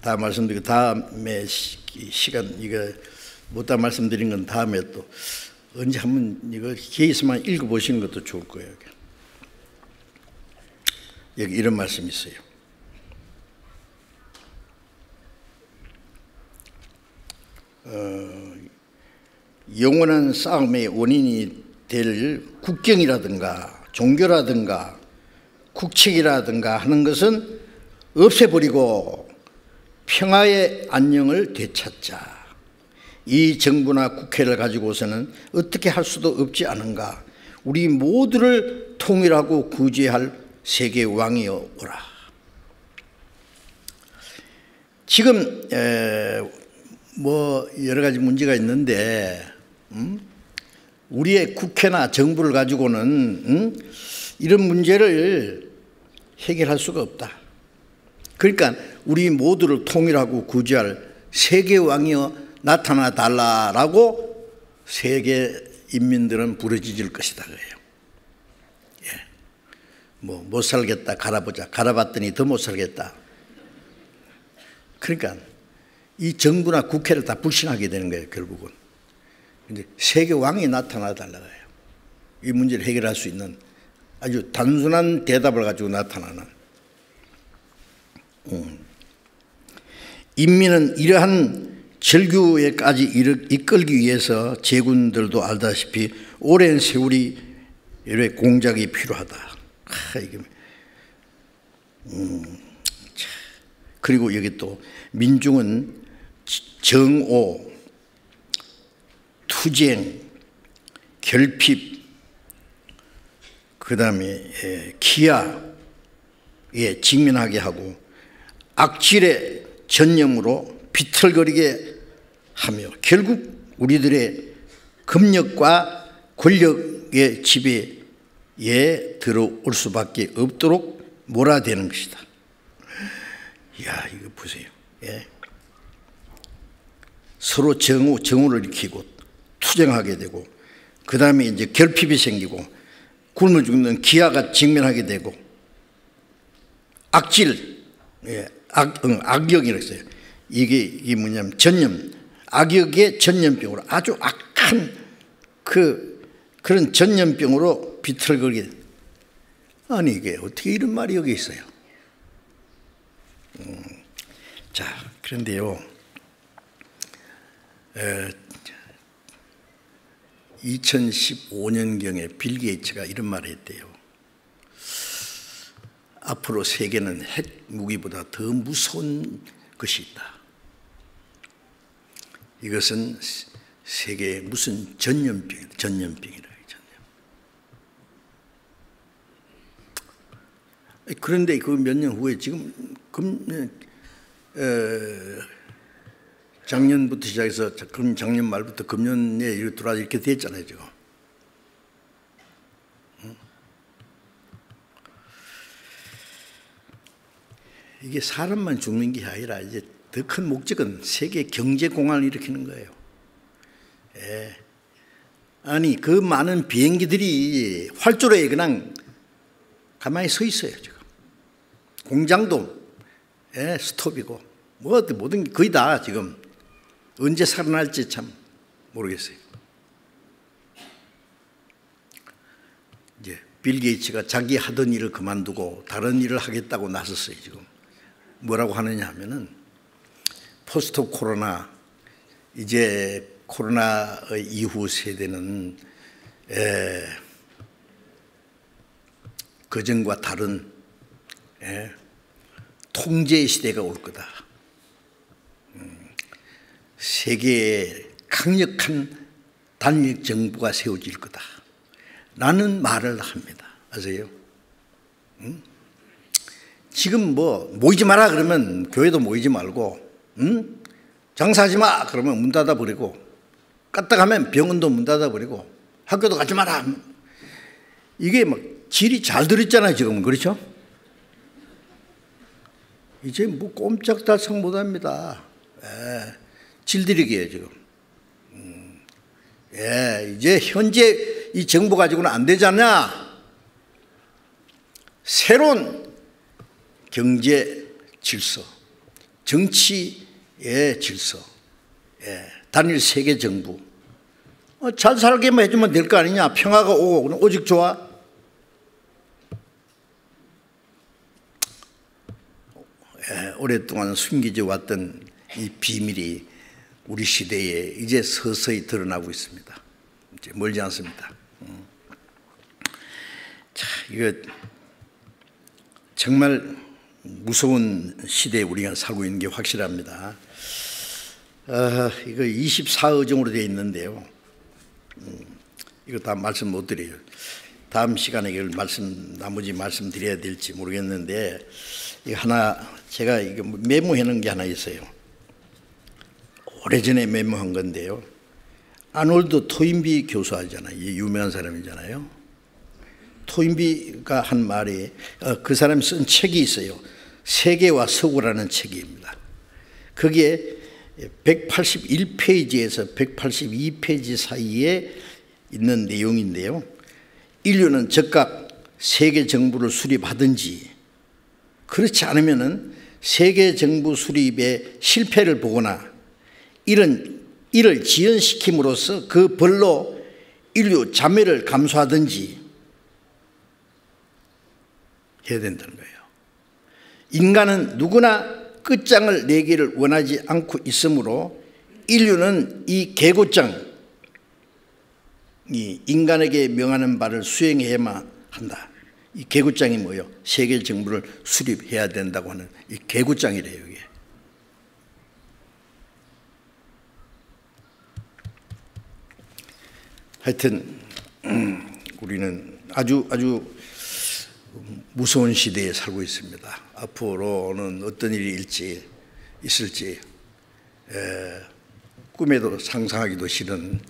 다 말씀드리고 다음에 시간 이거 못다 말씀드린 건 다음에 또 언제 한번 이거 기회 있으면 읽어보시는 것도 좋을 거예요. 여기 이런 말씀이 있어요. 영원한 싸움의 원인이 될 국경이라든가 종교라든가 국책이라든가 하는 것은 없애버리고 평화의 안녕을 되찾자. 이 정부나 국회를 가지고서는 어떻게 할 수도 없지 않은가. 우리 모두를 통일하고 구제할 세계 왕이여 오라. 지금 여러 가지 문제가 있는데 우리의 국회나 정부를 가지고는 이런 문제를 해결할 수가 없다. 그러니까 우리 모두를 통일하고 구제할 세계 왕이여 나타나 달라라고 세계 인민들은 부르짖을 것이다 그래요. 못 살겠다 갈아보자. 갈아봤더니 더 못 살겠다. 그러니까 이 정부나 국회를 다 불신하게 되는 거예요, 결국은. 근데 세계 왕이 나타나 달라고 해요. 이 문제를 해결할 수 있는 아주 단순한 대답을 가지고 나타나는. 인민은 이러한 절규에까지 이끌기 위해서 제군들도 알다시피 오랜 세월이 공작이 필요하다. 그리고 여기 또 민중은 정오, 투쟁, 결핍, 그 다음에 기아에 직면하게 하고 악질의 전념으로 비틀거리게 하며 결국 우리들의 금력과 권력의 지배에 들어올 수밖에 없도록 몰아대는 것이다. 이야, 이거 보세요. 예. 서로 정오를 일으키고 투쟁하게 되고 그 다음에 이제 결핍이 생기고 굶어 죽는 기아가 직면하게 되고 악질, 예, 악역이라고 했어요. 이게 뭐냐면 전염, 악역의 전염병으로 아주 악한 그런 전염병으로 비틀거리게. 아니 이게 어떻게 이런 말이 여기 있어요? 자, 그런데요, 2015년경에 빌 게이츠가 이런 말을 했대요. 앞으로 세계는 핵 무기보다 더 무서운 것이 있다. 이것은 세계의 무슨 전염병이다. 전염병이라. 그런데 그 몇 년 후에 지금 작년부터 시작해서 작년 말부터 금년에 이렇게 돌아 이렇게 됐잖아요, 지금. 이게 사람만 죽는 게 아니라 이제 더 큰 목적은 세계 경제 공황을 일으키는 거예요. 예. 아니 그 많은 비행기들이 활주로에 그냥 가만히 서 있어요, 지금. 공장도 스톱이고 모든 게 거의 다 지금 언제 살아날지 참 모르겠어요. 이제 빌 게이츠가 자기 하던 일을 그만두고 다른 일을 하겠다고 나섰어요. 지금 뭐라고 하느냐 하면은 포스트 코로나, 이제 코로나 이후 세대는 그전과 다른 통제 시대가 올 거다. 세계에 강력한 단일 정부가 세워질 거다. 라는 말을 합니다. 아세요? 지금 뭐 모이지 마라 그러면 교회도 모이지 말고, 장사하지 마 그러면 문 닫아버리고, 까딱하면 병원도 문 닫아버리고, 학교도 가지 마라. 이게 막 질이 잘 들었잖아요, 지금. 그렇죠? 이제 뭐 꼼짝달싹 못합니다. 질들이기에 지금. 이제 현재 이 정부 가지고는 안 되잖아. 새로운 경제 질서, 정치의 질서, 단일 세계 정부. 잘 살게만 해주면 될 거 아니냐. 평화가 오고 그럼 오직 좋아. 오랫동안 숨기져 왔던 이 비밀이 우리 시대에 이제 서서히 드러나고 있습니다. 이제 멀지 않습니다. 자, 이거 정말 무서운 시대에 우리가 살고 있는 게 확실합니다. 이거 24어종으로 되어 있는데요. 이거 다 말씀 못 드려요. 다음 시간에 이걸 나머지 말씀드려야 될지 모르겠는데, 이거 하나 제가 이거 메모해 놓은 게 하나 있어요. 오래전에 메모한 건데요. 아놀드 토인비 교수 알잖아요. 유명한 사람이잖아요. 토인비가 한 말이, 그 사람이 쓴 책이 있어요. 세계와 서구라는 책입니다. 거기에 181페이지에서 182페이지 사이에 있는 내용인데요. 인류는 즉각 세계 정부를 수립하든지, 그렇지 않으면은 세계 정부 수립의 실패를 보거나 이를 지연시킴으로써 그 벌로 인류 자멸을 감수하든지 해야 된다는 거예요. 인간은 누구나 끝장을 내기를 원하지 않고 있으므로 인류는 이 계고장, 이 인간에게 명하는 바를 수행해야만 한다. 이 개구장이 뭐예요? 세계 정부를 수립해야 된다고 하는 이 개구장이래요. 이게. 하여튼 우리는 아주 무서운 시대에 살고 있습니다. 앞으로는 어떤 일이 있을지 꿈에도 상상하기도 싫은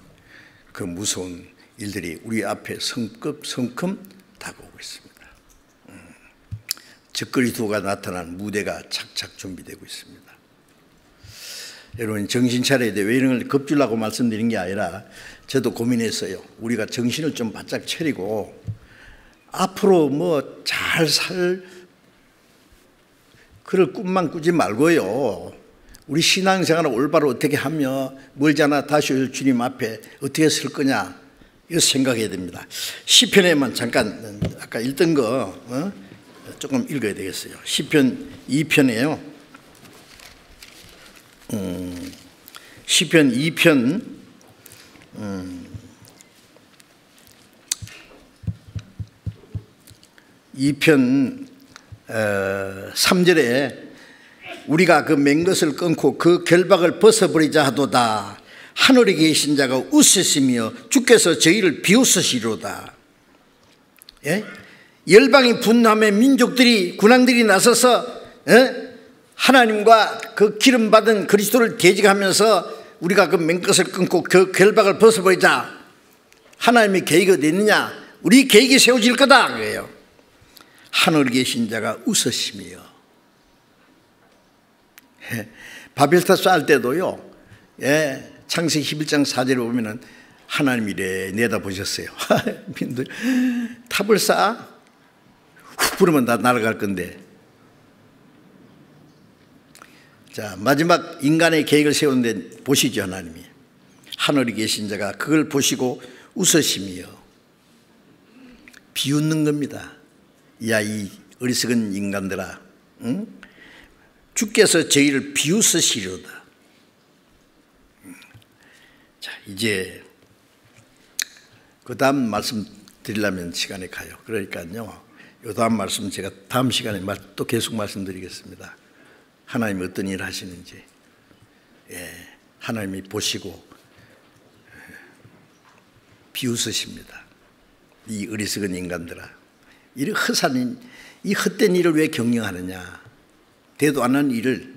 그 무서운 일들이 우리 앞에 성큼 다가오고 있습니다. 적그리스도가 나타난 무대가 착착 준비되고 있습니다. 여러분 정신 차려야 돼. 왜 이런 걸 겁주려고 말씀드린 게 아니라 저도 고민했어요. 우리가 정신을 좀 바짝 차리고 앞으로 뭐 잘 살 그럴 꿈만 꾸지 말고요. 우리 신앙생활을 올바로 어떻게 하며 멀잖아 다시 올 주님 앞에 어떻게 설 거냐 이거 생각해야 됩니다. 시편에만 잠깐 아까 읽던 거 조금 읽어야 되겠어요. 시편 2편이에요. 시편 2편 3절에 우리가 그 맨 것을 끊고 그 결박을 벗어버리자 하도다. 하늘에 계신 자가 웃으시며 주께서 저희를 비웃으시로다. 예? 열방이 분노하며 민족들이 군왕들이 나서서 하나님과 그 기름 받은 그리스도를 대적하면서 우리가 그 맨 것을 끊고 그 결박을 벗어버리자. 하나님의 계획이 어디 있느냐? 우리 계획이 세워질 거다 그래요. 하늘에 계신 자가 웃으시며. 바벨탑 쌓을 때도요. 창세기 11장 4절에 보면은 하나님이 이래 내다보셨어요. 민들 탑을 쌓아? 훅 부르면 다 날아갈 건데. 자, 마지막 인간의 계획을 세우는데 보시죠. 하나님이 하늘에 계신 자가 그걸 보시고 웃으시며 비웃는 겁니다. 야, 이 어리석은 인간들아, 응? 주께서 저희를 비웃으시려다. 자, 이제 그 다음 말씀 드리려면 시간이 가요. 그러니까요, 이 다음 말씀 제가 다음 시간에 또 계속 말씀드리겠습니다. 하나님이 어떤 일을 하시는지. 하나님이 보시고 비웃으십니다. 이 어리석은 인간들아, 이 허산인 이 헛된 일을 왜 경영하느냐. 되도 않은 일을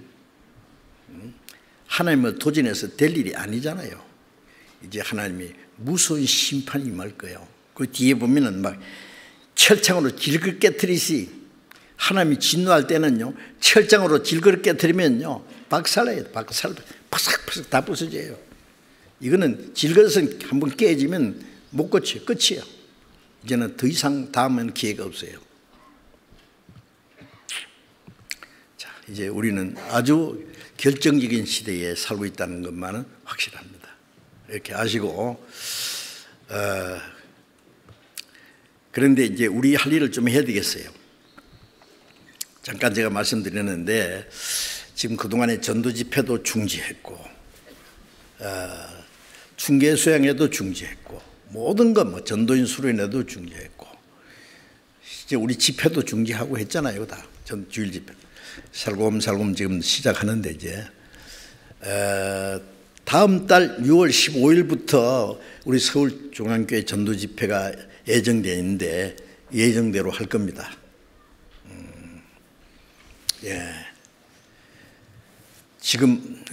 하나님을 도전해서 될 일이 아니잖아요. 이제 하나님이 무서운 심판이 임할 거예요. 그 뒤에 보면은 막 철창으로 질글 깨트리시. 하나님이 진노할 때는요, 철장으로 질그릇 깨뜨리면요, 박살나요. 파삭파삭 다 부서져요. 이거는 질그릇은 한번 깨지면 못 고쳐요. 끝이에요. 이제는 더 이상 다음은 기회가 없어요. 자, 이제 우리는 아주 결정적인 시대에 살고 있다는 것만은 확실합니다. 이렇게 아시고, 그런데 이제 우리 할 일을 좀 해야 되겠어요. 잠깐 제가 말씀드렸는데 지금 그동안에 전도 집회도 중지했고 중계 수양회도 중지했고 모든 것 뭐 전도인 수련회도 중지했고 이제 우리 집회도 중지하고 했잖아요. 다 주일 집회 살곰살곰 지금 시작하는데 이제 다음 달 6월 15일부터 우리 서울중앙교회 전도 집회가 예정되어 있는데 예정대로 할 겁니다. 지금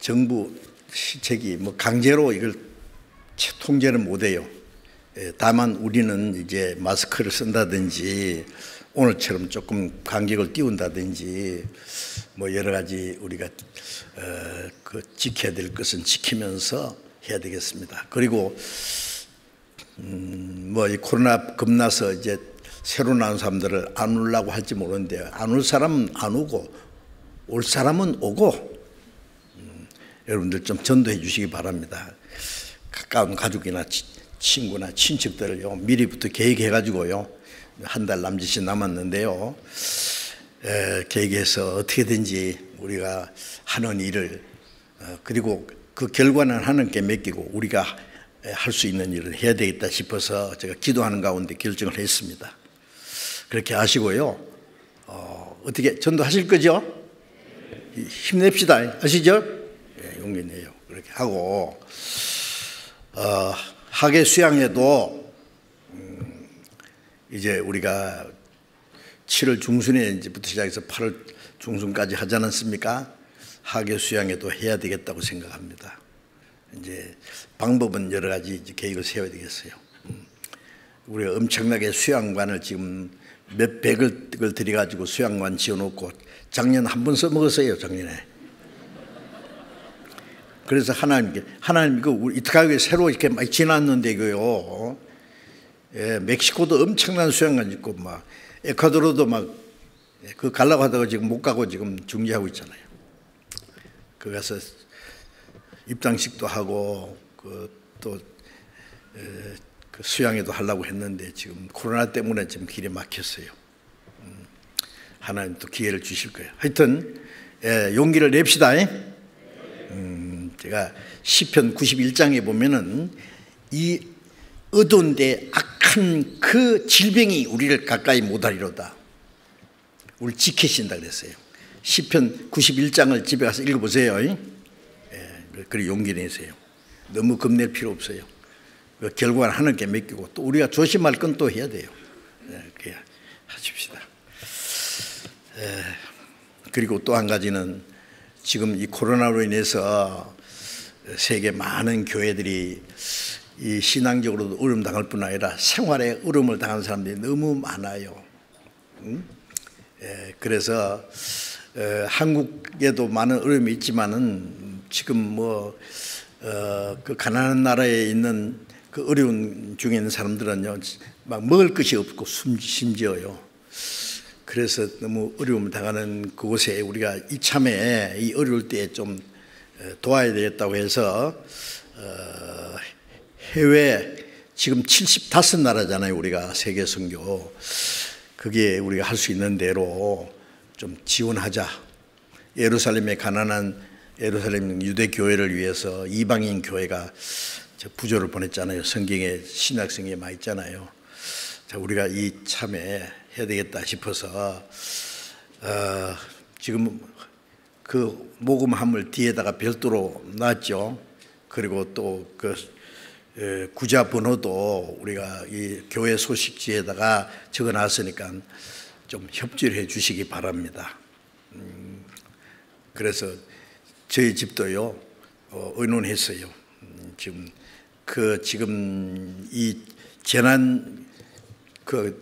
정부 시책이 뭐 강제로 이걸 통제는 못해요. 다만 우리는 이제 마스크를 쓴다든지 오늘처럼 조금 간격을 띄운다든지 뭐 여러 가지 우리가 그 지켜야 될 것은 지키면서 해야 되겠습니다. 그리고 뭐 이 코로나 겁나서 이제 새로 나온 사람들을 안 오려고 할지 모르는데 안 올 사람은 안 오고 올 사람은 오고 여러분들 좀 전도해 주시기 바랍니다. 가까운 가족이나 친구나 친척들을요 미리부터 계획해 가지고요 한 달 남짓이 남았는데요 계획해서 어떻게든지 우리가 하는 일을 그리고 그 결과는 하나님께 맡기고 우리가 할 수 있는 일을 해야 되겠다 싶어서 제가 기도하는 가운데 결정을 했습니다. 그렇게 하시고요. 어떻게 전도하실 거죠? 힘냅시다. 아시죠? 용기 내요. 그렇게 하고 학예 수양회도 이제 우리가 7월 중순에부터 시작해서 8월 중순까지 하지 않았습니까? 학예 수양회도 해야 되겠다고 생각합니다. 이제 방법은 여러 가지 이제 계획을 세워야 되겠어요. 우리가 엄청나게 수양관을 지금 몇 백을 들여가지고 수양관 지어놓고 작년 한 번 써먹었어요. 작년에. 그래서 하나님 우리 이타카에 새로 이렇게 막 지났는데 이거요. 멕시코도 엄청난 수양관 있고 막 에콰도르도 막 그 가려고 하다가 지금 못 가고 지금 중지하고 있잖아요. 그 가서 입당식도 하고 또 수양회도 하려고 했는데 지금 코로나 때문에 지금 길에 막혔어요. 하나님 또 기회를 주실 거예요. 하여튼 용기를 냅시다. 제가 시편 91장에 보면은 이 어두운 데 악한 그 질병이 우리를 가까이 못하리로다. 우리 지키신다 그랬어요. 시편 91장을 집에 가서 읽어보세요. 그리고 용기 내세요. 너무 겁낼 필요 없어요. 결과는 하나님께 맡기고 또 우리가 조심할 건 또 해야 돼요. 그렇게 하십시다. 그리고 또 한 가지는 지금 이 코로나로 인해서 세계 많은 교회들이 이 신앙적으로도 어려움 당할 뿐 아니라 생활에 어려움을 당하는 사람들이 너무 많아요. 그래서 한국에도 많은 어려움이 있지만은 지금 그 가난한 나라에 있는 그 어려운 중에 있는 사람들은요 막 먹을 것이 없고 심지어요. 그래서 너무 어려움을 당하는 그곳에 우리가 이참에 이 어려울 때에 좀 도와야 되겠다고 해서 해외 지금 75나라잖아요. 우리가 세계 선교. 그게 우리가 할 수 있는 대로 좀 지원하자. 예루살렘에 가난한 예루살렘 유대 교회를 위해서 이방인 교회가 부조를 보냈잖아요. 성경에 신약성경에 많이 있잖아요. 자, 우리가 이 참에 해야 되겠다 싶어서 지금 그 모금함을 뒤에다가 별도로 놨죠. 그리고 또 그 구자 번호도 우리가 이 교회 소식지에다가 적어놨으니까 좀 협조를 해 주시기 바랍니다. 그래서 저희 집도요 의논했어요. 지금 이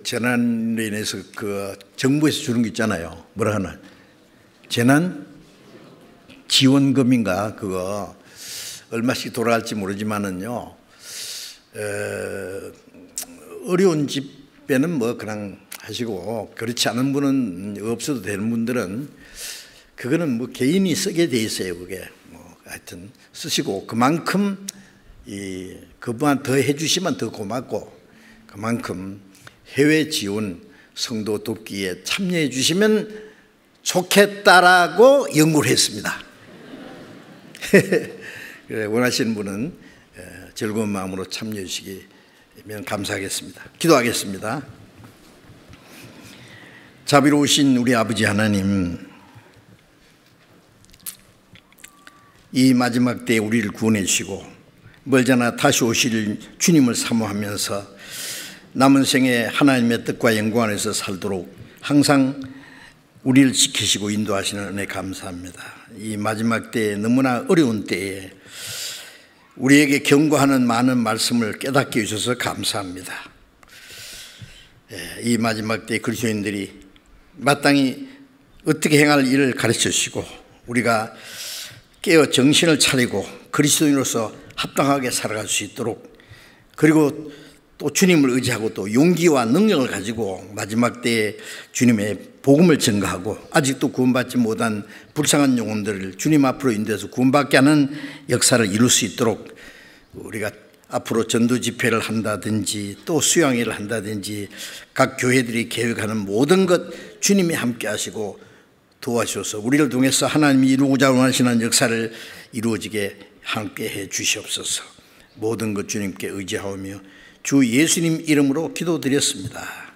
재난으로 인해서 그 정부에서 주는 게 있잖아요. 뭐라 하나 재난 지원금인가 그거 얼마씩 돌아갈지 모르지만은요. 어려운 집에는 뭐 그냥 하시고 그렇지 않은 분은 없어도 되는 분들은 그거는 뭐 개인이 쓰게 돼 있어요. 그게 뭐 하여튼 쓰시고 그만큼 그분한 더 해주시면 더 고맙고 그만큼 해외 지원 성도 돕기에 참여해 주시면 좋겠다라고 연구를 했습니다. 원하시는 분은 즐거운 마음으로 참여해 주시면 감사하겠습니다. 기도하겠습니다. 자비로우신 우리 아버지 하나님, 이 마지막 때에 우리를 구원해 주시고 멀잖아 다시 오실 주님을 사모하면서 남은 생에 하나님의 뜻과 영광 안에서 살도록 항상 우리를 지키시고 인도하시는 은혜 감사합니다. 이 마지막 때에 너무나 어려운 때에 우리에게 경고하는 많은 말씀을 깨닫게 해주셔서 감사합니다. 이 마지막 때 그리스도인들이 마땅히 어떻게 행할 일을 가르쳐 주시고 우리가 깨어 정신을 차리고 그리스도인으로서 합당하게 살아갈 수 있도록 그리고 또 주님을 의지하고 또 용기와 능력을 가지고 마지막 때에 주님의 복음을 전가하고 아직도 구원받지 못한 불쌍한 영혼들을 주님 앞으로 인도해서 구원받게 하는 역사를 이룰 수 있도록 우리가 앞으로 전도 집회를 한다든지 또 수양회를 한다든지 각 교회들이 계획하는 모든 것 주님이 함께 하시고 도와주셔서 우리를 통해서 하나님이 이루고자 원하시는 역사를 이루어지게 함께 해 주시옵소서. 모든 것 주님께 의지하오며 주 예수님 이름으로 기도드렸습니다.